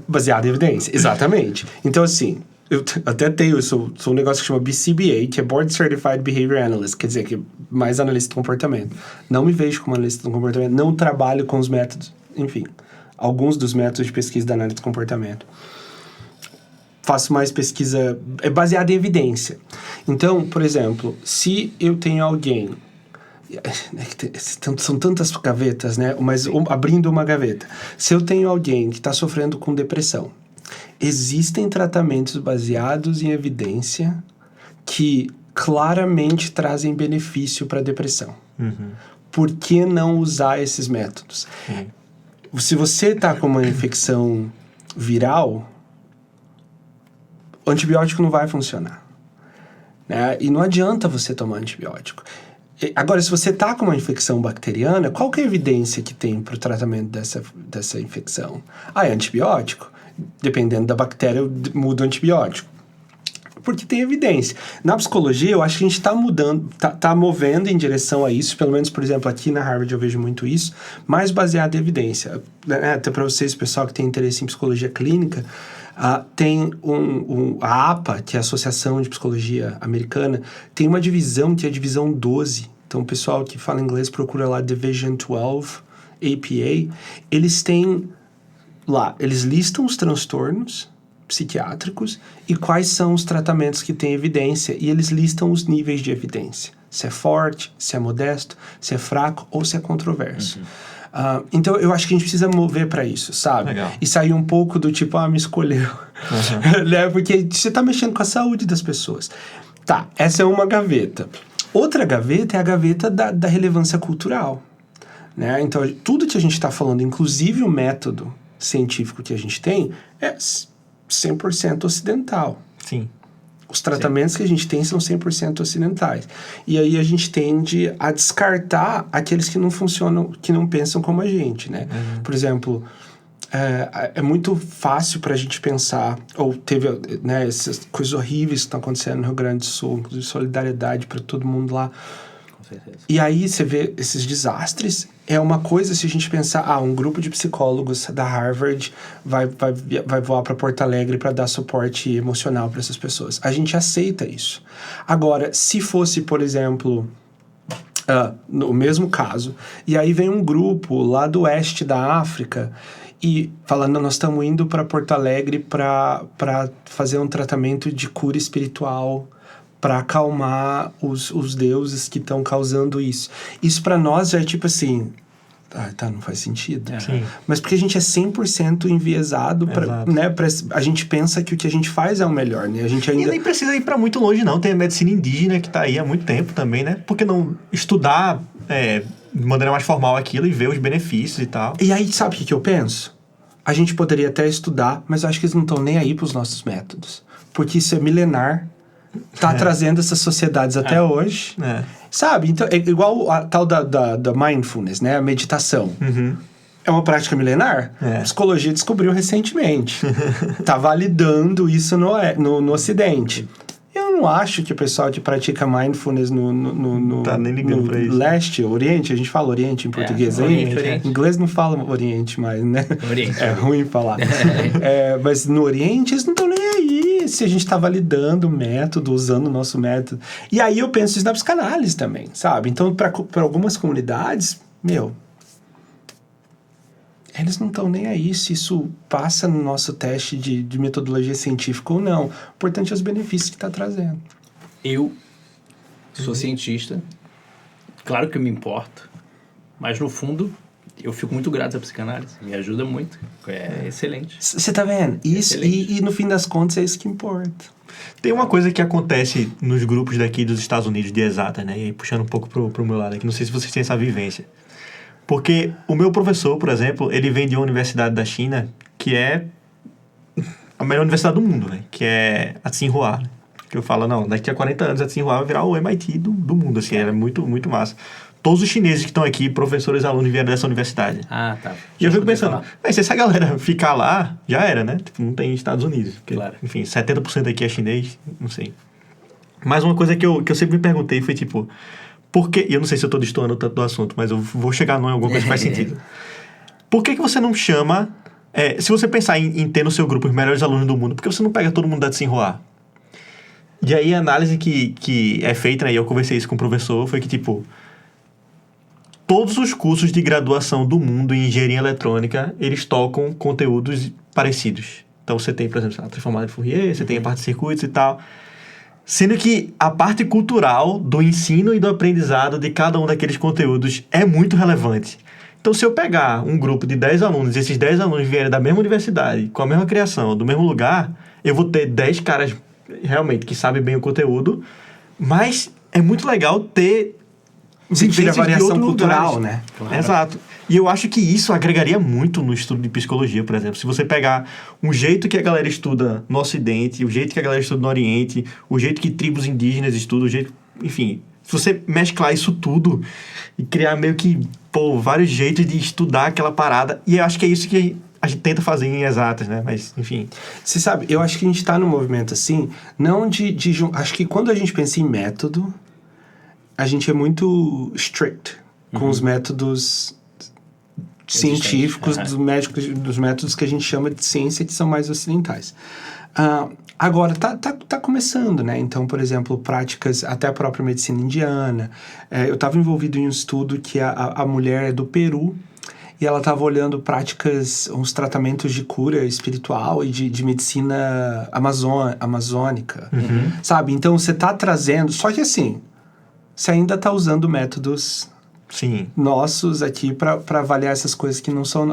Baseada em evidência, exatamente. Então, assim, eu até tenho, sou um negócio que chama BCBA, que é Board Certified Behavior Analyst, quer dizer, que é mais analista de comportamento. Não me vejo como analista de comportamento, não trabalho com os métodos, enfim, alguns dos métodos de pesquisa da análise de comportamento. Faço mais pesquisa baseada em evidência. Então, por exemplo, se eu tenho alguém... São tantas gavetas, né? Mas abrindo uma gaveta. Se eu tenho alguém que está sofrendo com depressão, existem tratamentos baseados em evidência que claramente trazem benefício para a depressão. Por que não usar esses métodos? Se você está com uma infecção viral, o antibiótico não vai funcionar, né? E não adianta você tomar antibiótico. Agora, se você está com uma infecção bacteriana, qual que é a evidência que tem para o tratamento dessa infecção? É antibiótico. Dependendo da bactéria, muda o antibiótico. Porque tem evidência. Na psicologia, eu acho que a gente está mudando, está movendo em direção a isso. Pelo menos, por exemplo, aqui na Harvard eu vejo muito isso. Mais baseado em evidência. Até para vocês, pessoal que tem interesse em psicologia clínica... tem a APA, que é a Associação de Psicologia Americana, tem uma divisão que é a divisão 12. Então, o pessoal que fala inglês procura lá Division 12, APA. Eles têm lá, eles listam os transtornos psiquiátricos e quais são os tratamentos que têm evidência. E eles listam os níveis de evidência. Se é forte, se é modesto, se é fraco ou se é controverso. Então, eu acho que a gente precisa mover para isso, sabe? Legal. E sair um pouco do tipo, me escolheu. Né? Porque você tá mexendo com a saúde das pessoas. Tá, essa é uma gaveta. Outra gaveta é a gaveta da relevância cultural. Né? Então, tudo que a gente está falando, inclusive o método científico que a gente tem, é 100% ocidental. Sim. Os tratamentos que a gente tem são 100% ocidentais. E aí a gente tende a descartar aqueles que não funcionam, que não pensam como a gente, né? Por exemplo, é muito fácil para a gente pensar, ou teve, né, essas coisas horríveis que estão acontecendo no Rio Grande do Sul, inclusive solidariedade para todo mundo lá. Com certeza. E aí você vê esses desastres. É uma coisa se a gente pensar, um grupo de psicólogos da Harvard vai voar para Porto Alegre para dar suporte emocional para essas pessoas. A gente aceita isso. Agora, se fosse, por exemplo, no mesmo caso, e aí vem um grupo lá do oeste da África e falando, nós estamos indo para Porto Alegre para fazer um tratamento de cura espiritual, para acalmar os deuses que estão causando isso. Isso para nós é tipo assim... não faz sentido. Sim. Mas porque a gente é 100% enviesado, né? A gente pensa que o que a gente faz é o melhor, né? A gente ainda... E nem precisa ir para muito longe, não. Tem a medicina indígena que está aí há muito tempo também, né? Por que não estudar de maneira mais formal aquilo e ver os benefícios e tal? E aí, sabe o que eu penso? A gente poderia até estudar, mas eu acho que eles não estão nem aí para os nossos métodos. Porque isso é milenar. Tá trazendo essas sociedades até hoje. Sabe? Então, é igual a tal da mindfulness, né? A meditação. É uma prática milenar? A psicologia descobriu recentemente. Tá validando isso no Ocidente. Eu não acho que o pessoal que pratica mindfulness tá nem ligando pra isso. leste, oriente, a gente fala oriente em português aí. Oriente. Em inglês não fala oriente mais, né? Oriente. É ruim falar. Mas no oriente eles não estão nem aí se a gente tá validando o método, usando o nosso método. E aí eu penso isso na psicanálise também, sabe? Então, para algumas comunidades, eles não estão nem aí se isso passa no nosso teste de metodologia científica ou não. O importante é os benefícios que está trazendo. Eu sou cientista, claro que eu me importo, mas no fundo eu fico muito grato à psicanálise, me ajuda muito, é excelente. Você tá vendo? Isso, e no fim das contas é isso que importa. Tem uma coisa que acontece nos grupos daqui dos Estados Unidos de exata, né? E aí, puxando um pouco pro meu lado aqui, não sei se vocês têm essa vivência. Porque o meu professor, por exemplo, ele vem de uma universidade da China que é a melhor universidade do mundo, né? Que é a Tsinghua. Que eu falo, não, daqui a 40 anos a Tsinghua vai virar o MIT do mundo, assim, ela é muito, muito massa. todos os chineses que estão aqui, professores e alunos vieram dessa universidade. Ah, tá. E eu fico pensando, se essa galera ficar lá, já era, né? Tipo, não tem Estados Unidos. Porque, claro. Enfim, 70% aqui é chinês, não sei. Mas uma coisa que eu sempre me perguntei foi, tipo, por que... E eu não sei se eu tô destoando tanto do assunto, mas eu vou chegar em alguma coisa que faz sentido. Por que você não chama... se você pensar em ter no seu grupo os melhores alunos do mundo, por que você não pega todo mundo da Tsinghua? E aí a análise que é feita, né, e eu conversei isso com o professor, foi que, tipo... Todos os cursos de graduação do mundo em engenharia eletrônica, eles tocam conteúdos parecidos. Então, você tem, por exemplo, a transformada de Fourier, você tem a parte de circuitos e tal. Sendo que a parte cultural do ensino e do aprendizado de cada um daqueles conteúdos é muito relevante. Então, se eu pegar um grupo de 10 alunos e esses 10 alunos vierem da mesma universidade, com a mesma criação, do mesmo lugar, eu vou ter 10 caras realmente que sabem bem o conteúdo, mas é muito legal ter... Você tira a variação cultural, né? Claro. Exato. E eu acho que isso agregaria muito no estudo de psicologia, por exemplo. Se você pegar um jeito que a galera estuda no Ocidente, o jeito que a galera estuda no Oriente, o jeito que tribos indígenas estudam, o jeito... Enfim, se você mesclar isso tudo e criar meio que, vários jeitos de estudar aquela parada. E eu acho que é isso que a gente tenta fazer em exatas, né? Mas, enfim... Você sabe, eu acho que a gente tá num movimento assim, não de acho que quando a gente pensa em método... A gente é muito strict com os métodos científicos, dos métodos que a gente chama de ciência, que são mais ocidentais. Agora, tá começando, né? Então, por exemplo, práticas, até a própria medicina indiana. Eu estava envolvido em um estudo que a mulher é do Peru, e ela estava olhando práticas, uns tratamentos de cura espiritual e de medicina amazônica, sabe? Então, você tá trazendo... Só que assim... Você ainda está usando métodos nossos aqui para avaliar essas coisas que não são...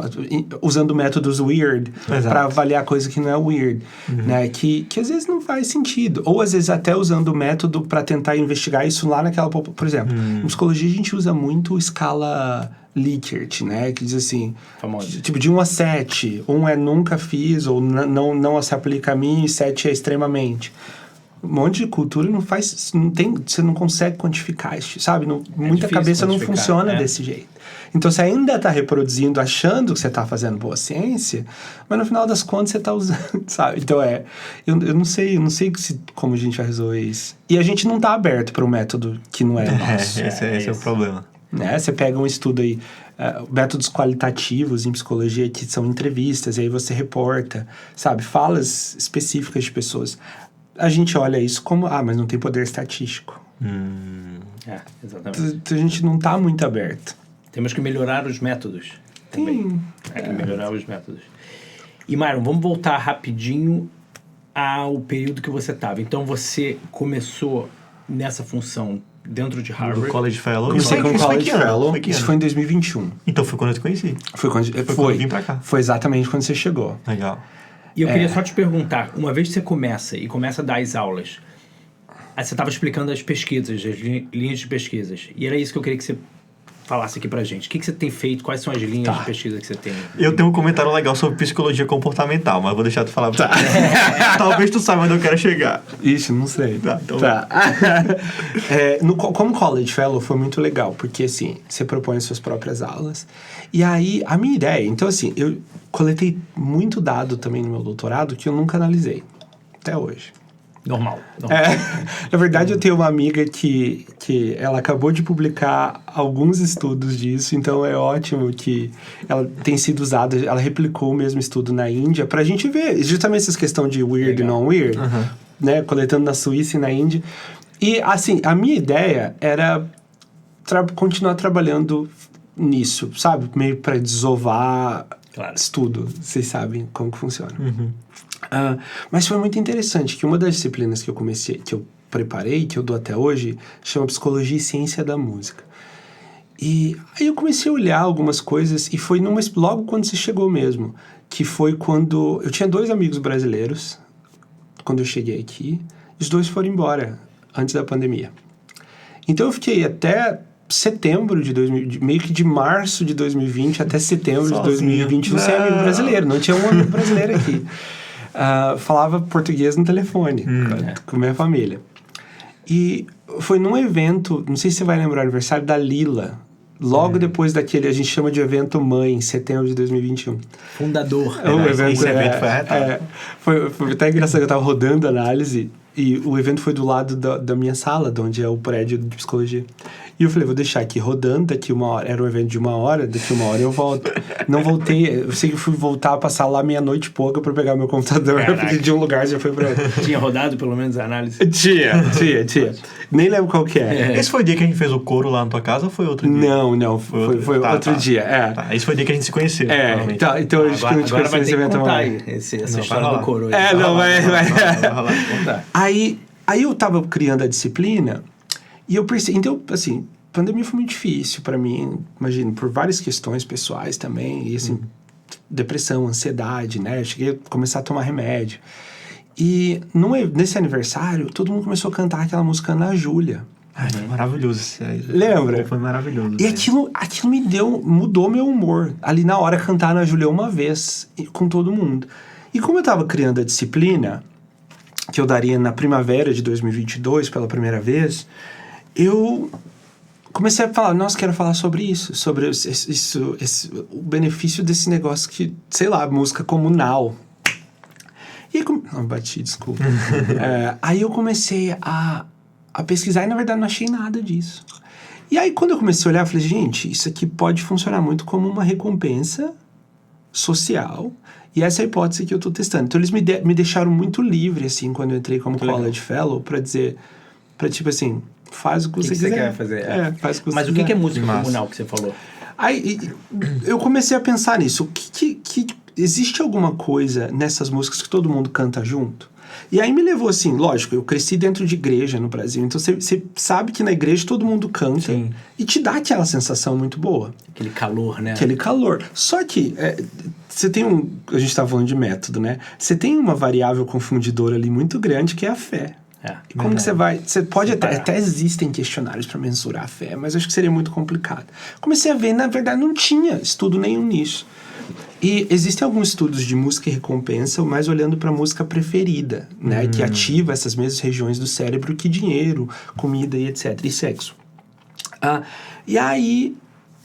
Usando métodos weird para avaliar coisa que não é weird, né? Que às vezes não faz sentido. Ou às vezes até usando o método para tentar investigar isso lá naquela... Por exemplo, em psicologia a gente usa muito escala Likert, né? Que diz assim... Famoso. Tipo, de 1 a 7. 1 é nunca fiz, ou não se aplica a mim, e 7 é extremamente... Um monte de cultura não faz... Você não consegue quantificar isso, sabe? Muita cabeça não funciona desse jeito. Então, você ainda está reproduzindo, achando que você está fazendo boa ciência, mas no final das contas você está usando, sabe? Então, eu não sei como a gente vai resolver isso. E a gente não está aberto para um método que não é nosso. Esse é o problema. Né? Você pega um estudo aí, métodos qualitativos em psicologia, que são entrevistas, e aí você reporta, sabe? Falas específicas de pessoas. A gente olha isso como, mas não tem poder estatístico. Exatamente. Então, a gente não está muito aberto. Temos que melhorar os métodos. Também. Melhorar os métodos. E, Myron, vamos voltar rapidinho ao período que você estava. Então, você começou nessa função dentro de Harvard. Do College Fellow. Comecei como College Fellow. Isso foi em 2021. Então, foi quando eu te conheci. Foi quando eu vim pra cá. Foi exatamente quando você chegou. Legal. E eu queria só te perguntar, uma vez que você começa a dar as aulas, aí você estava explicando as pesquisas, as linhas de pesquisas, e era isso que eu queria que você falasse aqui pra gente. O que você tem feito? Quais são as linhas de pesquisa que você tem? Eu tenho um comentário legal sobre psicologia comportamental, mas vou deixar tu falar. Talvez tu saiba onde eu quero chegar. Ixi, não sei. Como College Fellow foi muito legal, porque assim, você propõe as suas próprias aulas. E aí, a minha ideia... Então assim, eu coletei muito dado também no meu doutorado que eu nunca analisei. Até hoje. Normal. Na verdade, eu tenho uma amiga que ela acabou de publicar alguns estudos disso, então é ótimo que ela tem sido usada, ela replicou o mesmo estudo na Índia, pra gente ver justamente essa questão de weird e não weird, né? Coletando na Suíça e na Índia. E, assim, a minha ideia era continuar trabalhando nisso, sabe? Meio pra desovar estudo. Vocês sabem como que funciona. Mas foi muito interessante que uma das disciplinas que eu preparei, que eu dou até hoje, chama Psicologia e Ciência da Música. E aí eu comecei a olhar algumas coisas, e foi logo quando você chegou mesmo, que foi quando... Eu tinha 2 amigos brasileiros, quando eu cheguei aqui, e os 2 foram embora, antes da pandemia. Então eu fiquei até setembro meio que de março de 2020 até setembro de 2021 sem amigo brasileiro, não tinha um amigo brasileiro aqui. Falava português no telefone com minha família. E foi num evento, não sei se você vai lembrar, aniversário da Lila. Logo depois daquele, a gente chama de evento mãe, em setembro de 2021. Fundador. Esse evento foi arretado. Foi até engraçado, eu tava rodando a análise e o evento foi do lado da minha sala, de onde é o prédio de psicologia. E eu falei, vou deixar aqui rodando, daqui 1 hora. Era um evento de 1 hora, daqui 1 hora eu volto. Não voltei, eu sei que eu fui voltar a passar lá meia-noite e pouca pra pegar meu computador, porque de um lugar já foi pra outro. Tinha rodado pelo menos a análise? Tinha. Nem lembro qual que é. Esse foi o dia que a gente fez o coro lá na tua casa ou foi outro dia? Não, foi outro dia. Tá, esse foi o dia que a gente se conheceu. Então acho que não te conheci nesse evento mais. Essa história do coro. Aí eu tava criando a disciplina e eu percebi... Então, assim, pandemia foi muito difícil pra mim, imagino, por várias questões pessoais também, e assim, depressão, ansiedade, né? Eu cheguei a começar a tomar remédio. E nesse aniversário, todo mundo começou a cantar aquela música Ana Júlia. Ai, foi maravilhoso isso aí. Lembra? Foi maravilhoso. E aquilo mudou meu humor. Ali na hora, cantar Ana Júlia uma vez, com todo mundo. E como eu tava criando a disciplina, que eu daria na primavera de 2022, pela primeira vez, eu comecei a falar, nossa, quero falar sobre isso, sobre o benefício desse negócio que, sei lá, música comunal. E não, bati, desculpa. Aí eu comecei a pesquisar e, na verdade, não achei nada disso. E aí, quando eu comecei a olhar, eu falei, gente, isso aqui pode funcionar muito como uma recompensa social. E essa é a hipótese que eu estou testando. Então, eles me deixaram muito livre, assim, quando eu entrei como College Fellow, para dizer, tipo assim, faz o que você quiser. Quer fazer. Faz o que Mas você o que quiser. é música comunal que você falou? Aí eu comecei a pensar nisso. Que existe alguma coisa nessas músicas que todo mundo canta junto? E aí me levou assim, lógico, eu cresci dentro de igreja no Brasil, então você sabe que na igreja todo mundo canta. Sim. E te dá aquela sensação muito boa. Aquele calor, né? Aquele calor. Só que você tem a gente tá falando de método, né? Você tem uma variável confundidora ali muito grande que é a fé. E como que você vai... Você pode até existem questionários para mensurar a fé, mas acho que seria muito complicado. Comecei a ver, na verdade, não tinha estudo nenhum nisso. E existem alguns estudos de música e recompensa, mas olhando para a música preferida, né? Que ativa essas mesmas regiões do cérebro que dinheiro, comida e etc. E sexo. E aí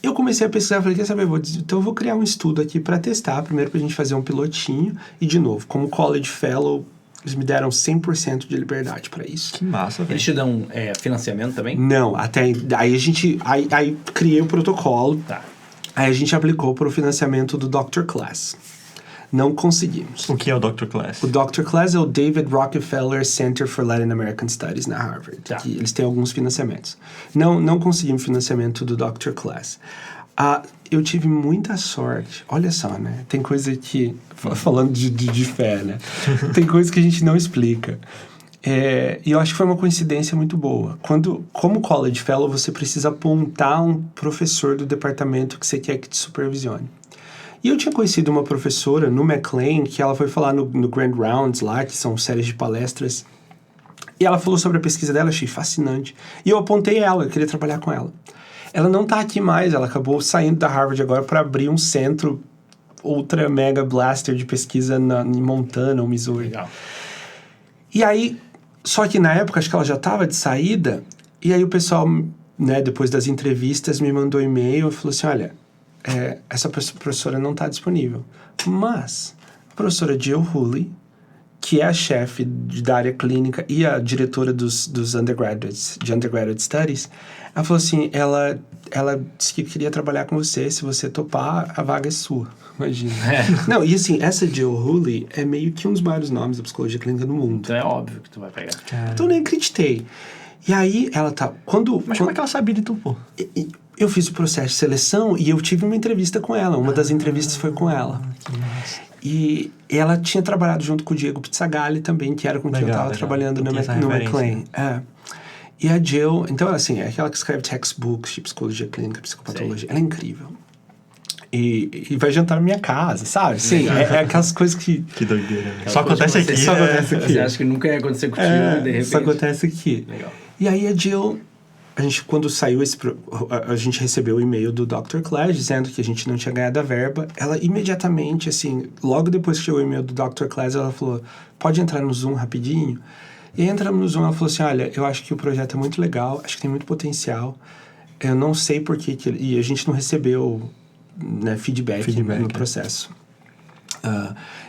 eu comecei a pesquisar, falei, quer saber, então eu vou criar um estudo aqui para testar, primeiro pra gente fazer um pilotinho, e de novo, como College Fellow, eles me deram 100% de liberdade para isso. Que massa, velho. Eles te dão financiamento também? Não, até aí a gente... Aí criei o protocolo. Tá. Aí a gente aplicou para o financiamento do Dr. Class. Não conseguimos. O que é o Dr. Class? O Dr. Class é o David Rockefeller Center for Latin American Studies na Harvard. Tá. Que eles têm alguns financiamentos. Não conseguimos financiamento do Dr. Class. Eu tive muita sorte. Olha só, né? Tem coisa que... Falando de fé, né? Tem coisa que a gente não explica. E eu acho que foi uma coincidência muito boa. Como College Fellow, você precisa apontar um professor do departamento que você quer que te supervisione. E eu tinha conhecido uma professora no McLean, que ela foi falar no Grand Rounds lá, que são séries de palestras. E ela falou sobre a pesquisa dela, achei fascinante. E eu apontei ela, eu queria trabalhar com ela. Ela não tá aqui mais, ela acabou saindo da Harvard agora para abrir um centro ultra mega blaster de pesquisa em Montana ou Missouri. Legal. E aí, só que na época, acho que ela já estava de saída, e aí o pessoal, né, depois das entrevistas, me mandou e-mail e falou assim, olha, essa professora não está disponível. Mas a professora Jill Hooley, que é a chefe da área clínica e a diretora dos undergraduate studies, ela falou assim, ela disse que queria trabalhar com você, se você topar, a vaga é sua. Imagina. Não, e assim, essa Jill Hooley é meio que um dos maiores nomes da psicologia clínica do mundo. Então é óbvio que tu vai pegar. Então eu nem acreditei. E aí ela tá... Como é que ela sabia de tu, pô? Eu fiz o processo de seleção e eu tive uma entrevista com ela. Uma das entrevistas foi com ela. E ela tinha trabalhado junto com o Diego Pizzagalli também, que era com quem eu estava trabalhando no McLean. E a Jill, então assim, é aquela que escreve textbooks de psicologia clínica, psicopatologia. Sim. Ela é incrível. E vai jantar na minha casa, sabe? Sim, é aquelas coisas que... Que doideira. Só acontece aqui. Só acontece aqui. Você acha que nunca ia acontecer contigo, de repente. Só acontece aqui. Legal. E aí a Jill... Quando saiu a gente recebeu o e-mail do Dr. Clash dizendo que a gente não tinha ganhado a verba. Ela imediatamente, assim, logo depois que chegou o e-mail do Dr. Clash, ela falou, pode entrar no Zoom rapidinho? E aí entramos no Zoom, ela falou assim, olha, eu acho que o projeto é muito legal, acho que tem muito potencial, eu não sei por que e a gente não recebeu, né, feedback no processo.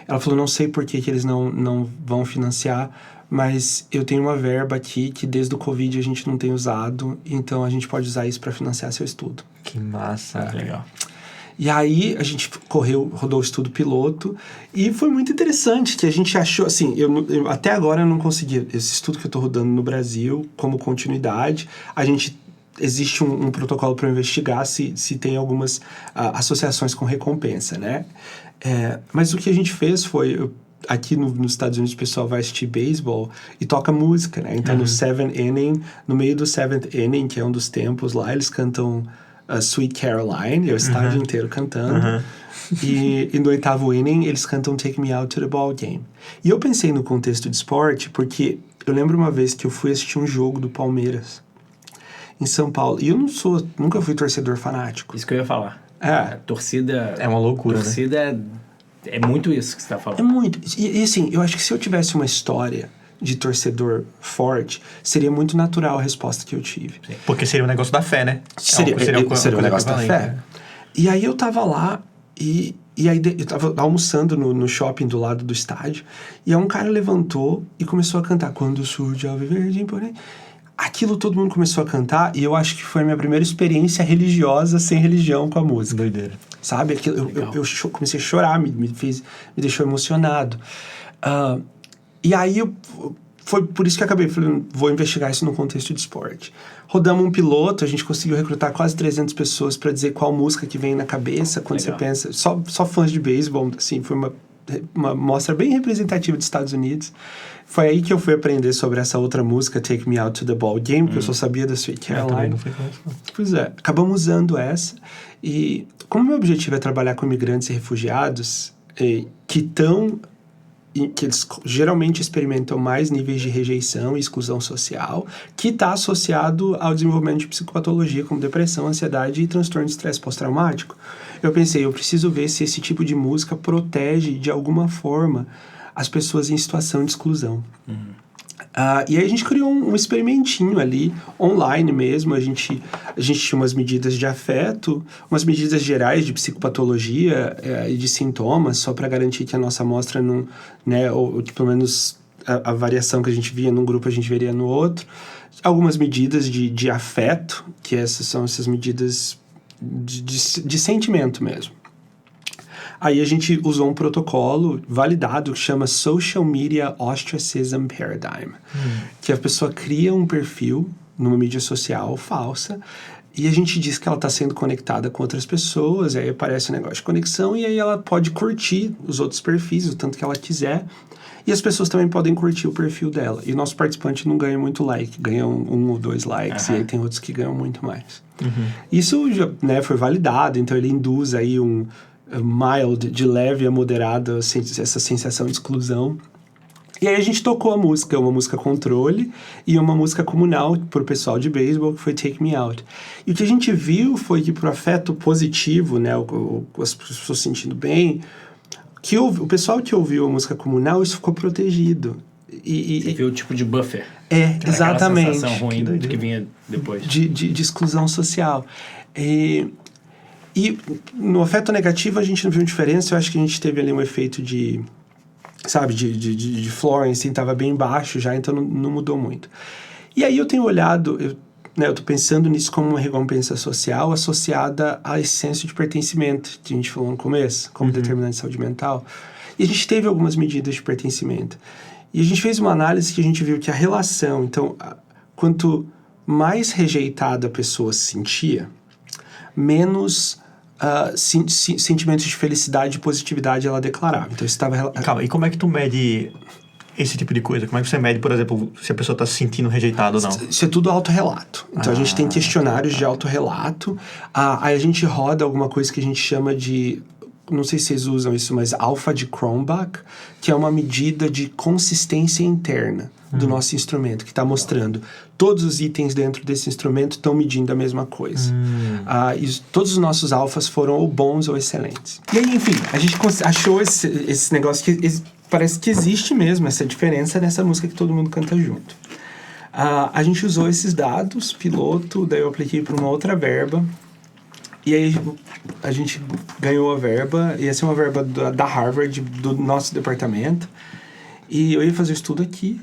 Ela falou, não sei por que eles não vão financiar, mas eu tenho uma verba aqui que desde o Covid a gente não tem usado, então a gente pode usar isso para financiar seu estudo. Que massa. Legal. E aí a gente rodou o estudo piloto e foi muito interessante que a gente achou, assim, eu até agora eu não consegui, esse estudo que eu tô rodando no Brasil como continuidade, existe um protocolo para investigar se tem algumas associações com recompensa, né? Mas o que a gente fez foi, aqui nos Estados Unidos o pessoal vai assistir beisebol e toca música, né? Então no seventh inning, no meio do seventh inning, que é um dos tempos lá, eles cantam Sweet Caroline, o estádio inteiro cantando. E no 8º inning, eles cantam Take Me Out to the Ball Game. E eu pensei no contexto de esporte, porque eu lembro uma vez que eu fui assistir um jogo do Palmeiras em São Paulo. E eu nunca fui torcedor fanático. Isso que eu ia falar. A torcida... É uma loucura, torcida é muito isso que você tá falando. É muito. E assim, eu acho que se eu tivesse uma história de torcedor forte, seria muito natural a resposta que eu tive. Sim. Porque seria um negócio da fé, né? Seria um negócio da fé. Né? E aí eu tava lá e aí eu tava almoçando no shopping do lado do estádio e aí um cara levantou e começou a cantar Quando surge Alviverde, porém... Aquilo todo mundo começou a cantar e eu acho que foi a minha primeira experiência religiosa sem religião com a música. Doideira. Sabe? Eu comecei a chorar, me deixou emocionado. E aí foi por isso que eu acabei falando, vou investigar isso no contexto de esporte. Rodamos um piloto, a gente conseguiu recrutar quase 300 pessoas para dizer qual música que vem na cabeça quando você pensa. Só fãs de beisebol, assim, foi uma mostra bem representativa dos Estados Unidos. Foi aí que eu fui aprender sobre essa outra música, Take Me Out to the Ball Game, que eu só sabia da Sweet Caroline. Não foi com isso, não. Pois é, acabamos usando essa. E como meu objetivo é trabalhar com imigrantes e refugiados, que eles geralmente experimentam mais níveis de rejeição e exclusão social, que está associado ao desenvolvimento de psicopatologia como depressão, ansiedade e transtorno de estresse pós-traumático. Eu pensei, eu preciso ver se esse tipo de música protege de alguma forma as pessoas em situação de exclusão. E aí a gente criou um experimentinho ali, online mesmo. A gente tinha umas medidas de afeto, umas medidas gerais de psicopatologia e de sintomas, só para garantir que a nossa amostra não, né, ou pelo menos a variação que a gente via num grupo a gente veria no outro. Algumas medidas de afeto, que são essas medidas de sentimento mesmo. Aí a gente usou um protocolo validado que chama Social Media Ostracism Paradigm, que a pessoa cria um perfil numa mídia social falsa e a gente diz que ela está sendo conectada com outras pessoas, aí aparece um negócio de conexão e aí ela pode curtir os outros perfis, o tanto que ela quiser, e as pessoas também podem curtir o perfil dela. E o nosso participante não ganha muito like, ganha um ou 2 likes, e aí tem outros que ganham muito mais. Isso já, né, foi validado, então ele induz aí um mild, de leve a moderada, essa sensação de exclusão. E aí a gente tocou a música, uma música controle e uma música comunal pro pessoal de beisebol, que foi Take Me Out. E o que a gente viu foi que pro afeto positivo, né, as pessoas se sentindo bem, que o pessoal que ouviu a música comunal, isso ficou protegido. Você viu o tipo de buffer. Exatamente. Aquela sensação ruim que vinha depois. De exclusão social. E no afeto negativo a gente não viu diferença. Eu acho que a gente teve ali um efeito de Florence, estava bem baixo já, então não mudou muito. E aí eu tenho olhado, eu tô pensando nisso como uma recompensa social associada a esse senso de pertencimento que a gente falou no começo, como determinante de saúde mental. E a gente teve algumas medidas de pertencimento. E a gente fez uma análise que a gente viu que a relação, então, quanto mais rejeitada a pessoa se sentia, menos sentimentos de felicidade e positividade ela declarava. Então, estava... Calma, e como é que tu mede esse tipo de coisa? Como é que você mede, por exemplo, se a pessoa está se sentindo rejeitada ou não? Isso é tudo autorrelato. Então, a gente tem questionários de autorrelato. Aí a gente roda alguma coisa que a gente chama de... Não sei se vocês usam isso, mas alfa de Cronbach, que é uma medida de consistência interna do nosso instrumento, que está mostrando todos os itens dentro desse instrumento estão medindo a mesma coisa. E todos os nossos alfas foram ou bons ou excelentes. E aí, enfim, a gente achou esse negócio que parece que existe mesmo essa diferença nessa música que todo mundo canta junto. A gente usou esses dados, piloto, daí eu apliquei para uma outra verba. E aí a gente ganhou a verba, ia ser uma verba da Harvard, do nosso departamento. E eu ia fazer o estudo aqui,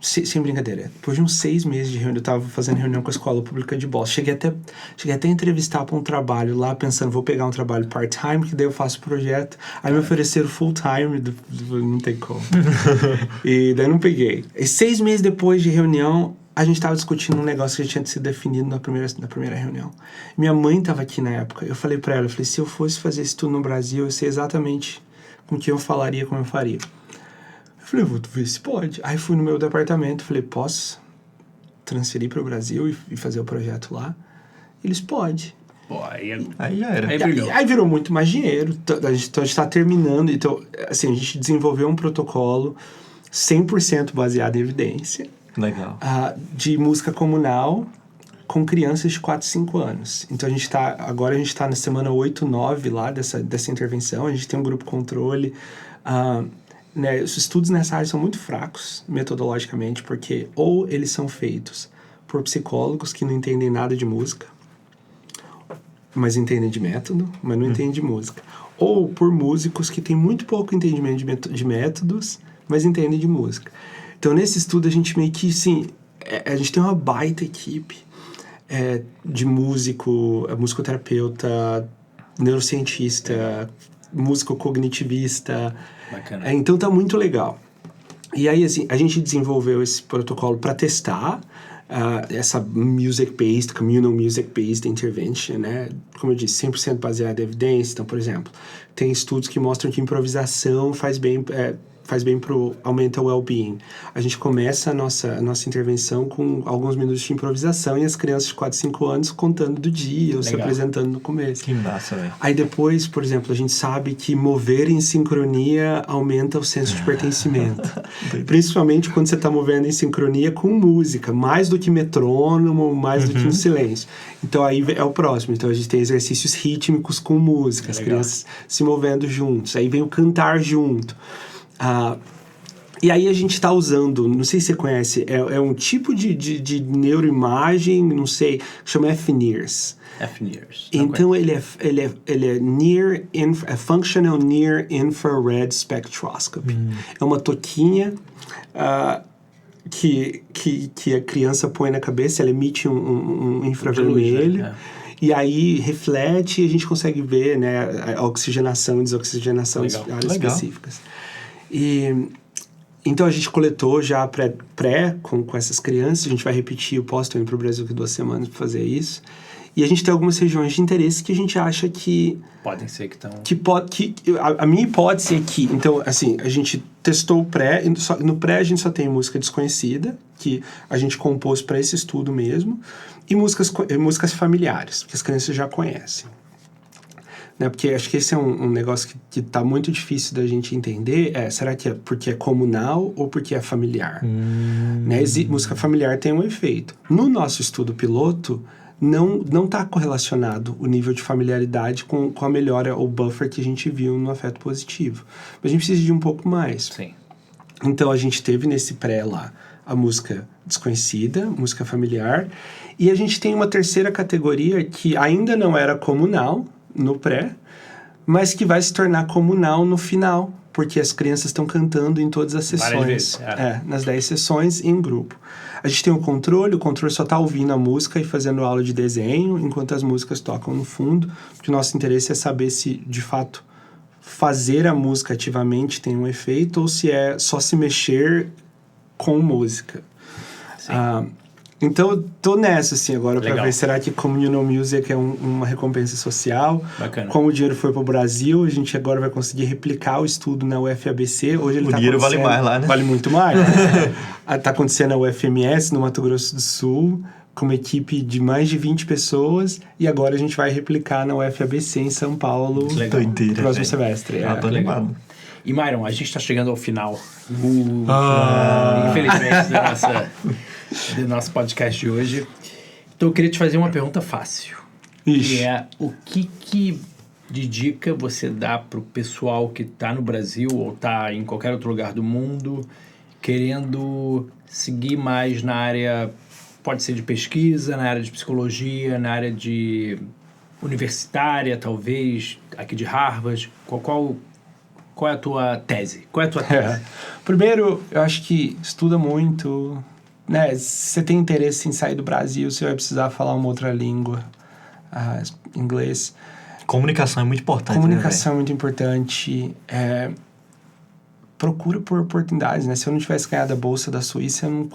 sem brincadeira. Depois de uns 6 meses de reunião, eu estava fazendo reunião com a Escola Pública de Boston. Cheguei até a entrevistar para um trabalho lá, pensando, vou pegar um trabalho part-time, que daí eu faço projeto. Aí me ofereceram full-time, não tem como. E daí não peguei. E 6 meses depois de reunião, a gente estava discutindo um negócio que já tinha sido definido na primeira reunião. Minha mãe estava aqui na época. Eu falei para ela, se eu fosse fazer isso tudo no Brasil, eu sei exatamente com quem eu falaria, como eu faria. Eu falei, vou ver se pode. Aí fui no meu departamento, falei, posso transferir para o Brasil e fazer o projeto lá? Eles podem. Pô, aí já era. Aí virou muito mais dinheiro. A gente está terminando. Então, assim, a gente desenvolveu um protocolo 100% baseado em evidência. Legal. De música comunal com crianças de 4, 5 anos. Então, agora a gente está na semana 8, 9 lá dessa intervenção. A gente tem um grupo controle. Né, os estudos nessa área são muito fracos, metodologicamente, porque ou eles são feitos por psicólogos que não entendem nada de música, mas entendem de método, mas não entendem de música. Ou por músicos que têm muito pouco entendimento de métodos, mas entendem de música. Então, nesse estudo, a gente meio que, sim, a gente tem uma baita equipe de musicoterapeuta, neurocientista, músico cognitivista. Bacana. Então, tá muito legal. E aí, assim, a gente desenvolveu esse protocolo para testar essa music-based, communal music-based intervention, né? Como eu disse, 100% baseado em evidência. Então, por exemplo, tem estudos que mostram que improvisação faz bem aumenta o well-being. A gente começa a nossa intervenção com alguns minutos de improvisação e as crianças de 4, 5 anos contando do dia ou se apresentando no começo. Que massa, velho. Aí depois, por exemplo, a gente sabe que mover em sincronia aumenta o senso de pertencimento. Principalmente quando você está movendo em sincronia com música, mais do que metrônomo, mais do que um silêncio. Então aí é o próximo. Então a gente tem exercícios rítmicos com música, as crianças se movendo juntos. Aí vem o cantar junto. E aí a gente está usando, não sei se você conhece, é um tipo de neuroimagem, não sei, chama FNIRS. FNIRS. Então ele é Functional Near Infrared Spectroscopy. É uma toquinha que a criança põe na cabeça, ela emite um infravermelho. E aí reflete e a gente consegue ver, né, a oxigenação e desoxigenação de áreas específicas. Então a gente coletou já pré com essas crianças. A gente vai repetir o pós, estou indo para o Brasil daqui 2 semanas para fazer isso. E a gente tem algumas regiões de interesse que a gente acha que podem ser que estão... A minha hipótese é que... Então, assim, a gente testou o pré. No pré a gente só tem música desconhecida, que a gente compôs para esse estudo mesmo, e músicas familiares, que as crianças já conhecem. Né? Porque acho que esse é um negócio que tá muito difícil da gente entender. Será que é porque é comunal ou porque é familiar? Né? Música familiar tem um efeito. No nosso estudo piloto, não está correlacionado o nível de familiaridade com a melhora ou buffer que a gente viu no afeto positivo. Mas a gente precisa de um pouco mais. Sim. Então, a gente teve nesse pré lá a música desconhecida, música familiar, e a gente tem uma terceira categoria que ainda não era comunal no pré, mas que vai se tornar comunal no final, porque as crianças estão cantando em todas as sessões. Nas 10 sessões em grupo. A gente tem o controle só está ouvindo a música e fazendo aula de desenho, enquanto as músicas tocam no fundo, porque o nosso interesse é saber se, de fato, fazer a música ativamente tem um efeito ou se é só se mexer com música. Então, eu tô nessa, assim, agora para ver, será que Communal Music é uma recompensa social? Bacana. Como o dinheiro foi pro Brasil, a gente agora vai conseguir replicar o estudo na UFABC. Hoje ele o dinheiro vale mais lá, né? Vale muito mais. Tá acontecendo na UFMS, no Mato Grosso do Sul, com uma equipe de mais de 20 pessoas, e agora a gente vai replicar na UFABC em São Paulo no próximo semestre. Tô animado. E, Myron, a gente está chegando ao final, infelizmente, do nosso podcast de hoje. Então, eu queria te fazer uma pergunta fácil. Ixi. Que é, o que de dica você dá pro pessoal que tá no Brasil ou tá em qualquer outro lugar do mundo querendo seguir mais na área, pode ser de pesquisa, na área de psicologia, na área de universitária, talvez, aqui de Harvard? Qual é a tua tese? Qual é a tua tese? Primeiro, eu acho que estuda muito, né? Se você tem interesse em sair do Brasil, você vai precisar falar uma outra língua, inglês. Comunicação é muito importante, Comunicação é muito importante. Procura por oportunidades, né? Se eu não tivesse ganhado a bolsa da Suíça, eu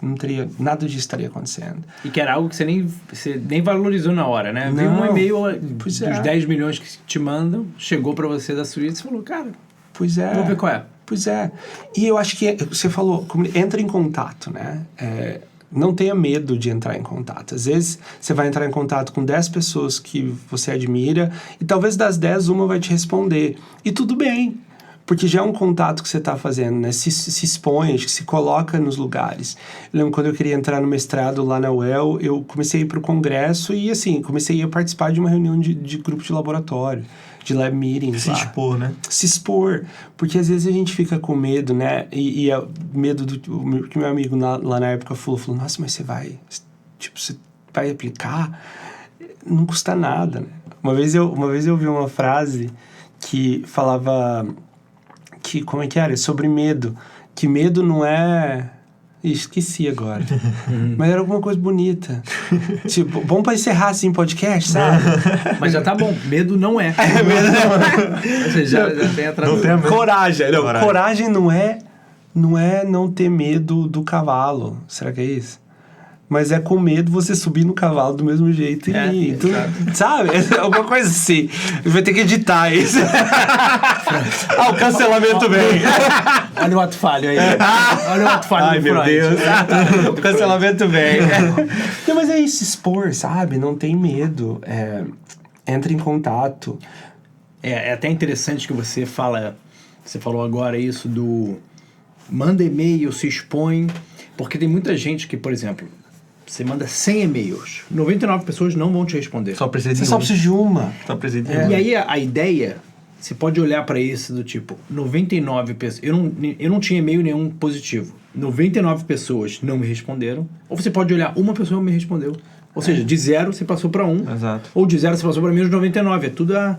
não teria, nada disso estaria acontecendo. E que era algo que você nem valorizou na hora, né? Viu um e-mail dos 10 milhões que te mandam, chegou pra você da Suíça e falou, cara, vou ver qual é. Pois é. E eu acho que você falou, entra em contato, né? Não tenha medo de entrar em contato. Às vezes, você vai entrar em contato com 10 pessoas que você admira e talvez das 10, uma vai te responder. E tudo bem. Porque já é um contato que você está fazendo, né? Se expõe, se coloca nos lugares. Eu lembro quando eu queria entrar no mestrado lá na UEL, eu comecei a ir para o congresso e, assim, comecei a participar de uma reunião de grupo de laboratório, de lab meetings. Se expor, né? Se expor. Porque às vezes a gente fica com medo, né? E é medo do que meu amigo lá na época falou, nossa, mas você vai aplicar? Não custa nada, né? Uma vez eu vi uma frase que falava... como é que era? Sobre medo. Que medo não é... Esqueci agora. Mas era alguma coisa bonita. Tipo, bom pra encerrar assim podcast, sabe? Mas já tá bom. Medo não é. Medo não é. Ou seja, já tem a tradução. Coragem. Coragem não é não ter medo do cavalo. Será que é isso? Mas é com medo você subir no cavalo do mesmo jeito e ir. Então, sabe? Alguma coisa assim. Vai ter que editar isso. O cancelamento vem. Olha o ato falho aí. Olha o ato falho. Ai, meu Deus. O cancelamento vem. Não, mas é isso, expor, sabe? Não tem medo. Entra em contato. É até interessante que você falou agora isso do manda e-mail, se expõe, porque tem muita gente que, por exemplo, você manda 100 e-mails, 99 pessoas não vão te responder. Só precisa de Você só precisa de uma. Só precisa de uma. E aí a ideia, você pode olhar para isso do tipo, 99 pessoas... Eu não tinha e-mail nenhum positivo. 99 pessoas não me responderam. Ou você pode olhar, uma pessoa me respondeu. Ou seja, de 0 você passou para 1. Exato. Ou de 0 você passou para menos 99. É tudo a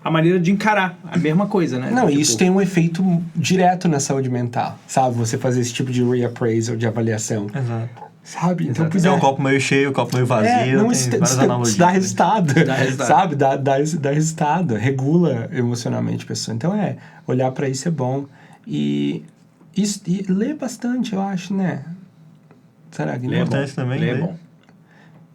maneira de encarar. A mesma coisa, né? Não, isso tem um efeito direto na saúde mental. Sabe? Você fazer esse tipo de reappraisal, de avaliação. Exato. Sabe? Então, é um copo meio cheio, um copo meio vazio, tem várias analogias. Dá resultado. Sabe? Dá resultado. Regula emocionalmente a pessoa. Então, olhar pra isso é bom. E ler bastante, eu acho, né? Será que ler é bom? Também, ler é bom.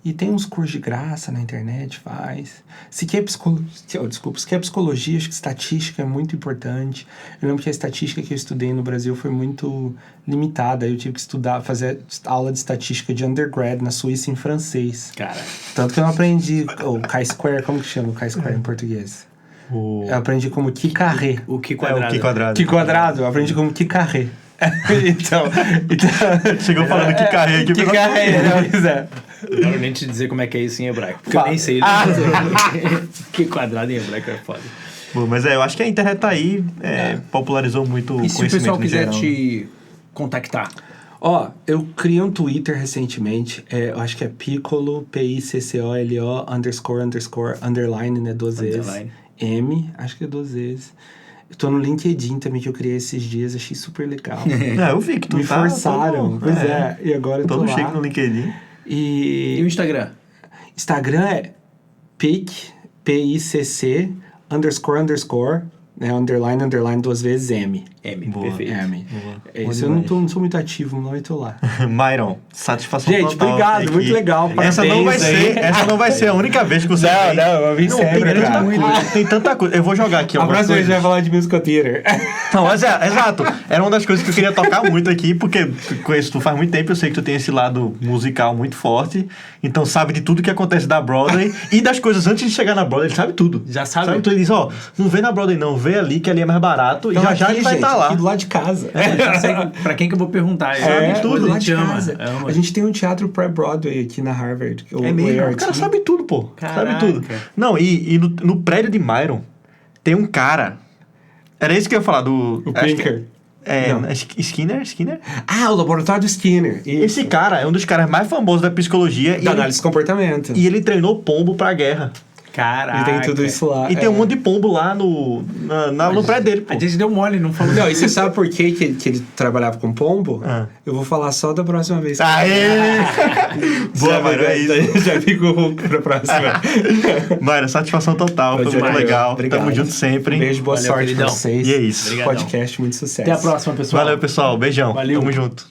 E tem uns cursos de graça na internet, faz. Se quer psicologia, acho que estatística é muito importante. Eu lembro que a estatística que eu estudei no Brasil foi muito limitada. Eu tive que fazer aula de estatística de undergrad na Suíça em francês. Cara. Tanto que eu não aprendi o chi-square, como que chama o chi-square em português? Eu aprendi como chi-carré. O chi quadrado. Chi quadrado. Eu aprendi como chi-carré. então... Chegou falando chi-carré aqui. Chi-carré, não quero nem te dizer como é que é isso em hebraico. Porque eu nem sei. Que quadrado em hebraico é foda. Bom, mas eu acho que a internet tá aí, popularizou muito o conhecimento. E se o pessoal quiser geral, te contactar? Eu criei um Twitter recentemente, eu acho que é Piccolo, Piccolo, underline, né, 2 vezes. Acho que é 2 vezes. Eu tô no LinkedIn também, que eu criei esses dias, achei super legal. Eu vi que tu me forçaram, pois e agora eu tô lá. Todo chique no LinkedIn. E o Instagram? Instagram é PICC, __, né, underline, 2 vezes M. Boa. Perfeito. M. Esse eu não sou muito ativo, não estou lá. Myron, satisfação gente, total. Gente, obrigado, muito legal. Essa não vai ser a única vez que você vem. Não, eu vim sempre. Tem tanta coisa. Eu vou jogar aqui. A próxima vez a gente vai falar de musical theater. Não, mas exato. Era uma das coisas que eu queria tocar muito aqui, porque conheço tu faz muito tempo, eu sei que tu tem esse lado musical muito forte, então sabe de tudo que acontece da Broadway e das coisas antes de chegar na Broadway, ele sabe tudo. Já sabe. Então ele diz, não vê na Broadway não, vê ali que ali é mais barato, então, e já ele vai estar tá lá. aqui do lado de casa. Eu já sei pra quem que eu vou perguntar. Tudo a lá gente de ama. casa. ama. A gente tem um teatro pré-Broadway aqui na Harvard. É mesmo? O cara sabe tudo, pô. Caraca. Sabe tudo. Não, e no prédio de Myron tem um cara. Era isso que eu ia falar do. O Pinker. Não. Skinner? Ah, o laboratório do Skinner. Esse cara é um dos caras mais famosos da psicologia. Da análise de comportamento. E ele treinou pombo pra guerra. Caraca. E tem tudo isso lá. E tem um monte de pombo lá no prédio dele, pô. A gente deu mole, não falou. Não, e você sabe por que ele trabalhava com pombo? Ah. Eu vou falar só da próxima vez. Aê! Boa, Mayra, é isso. Já fico pra próxima. Mayra, satisfação total. Foi muito demais. legal. Obrigado. Tamo junto sempre. Um beijo, boa Valeu, sorte queridão. pra vocês. E é isso. Obrigadão. Podcast, muito sucesso. Até a próxima, pessoal. Valeu, pessoal. Beijão. Valeu. Tamo junto.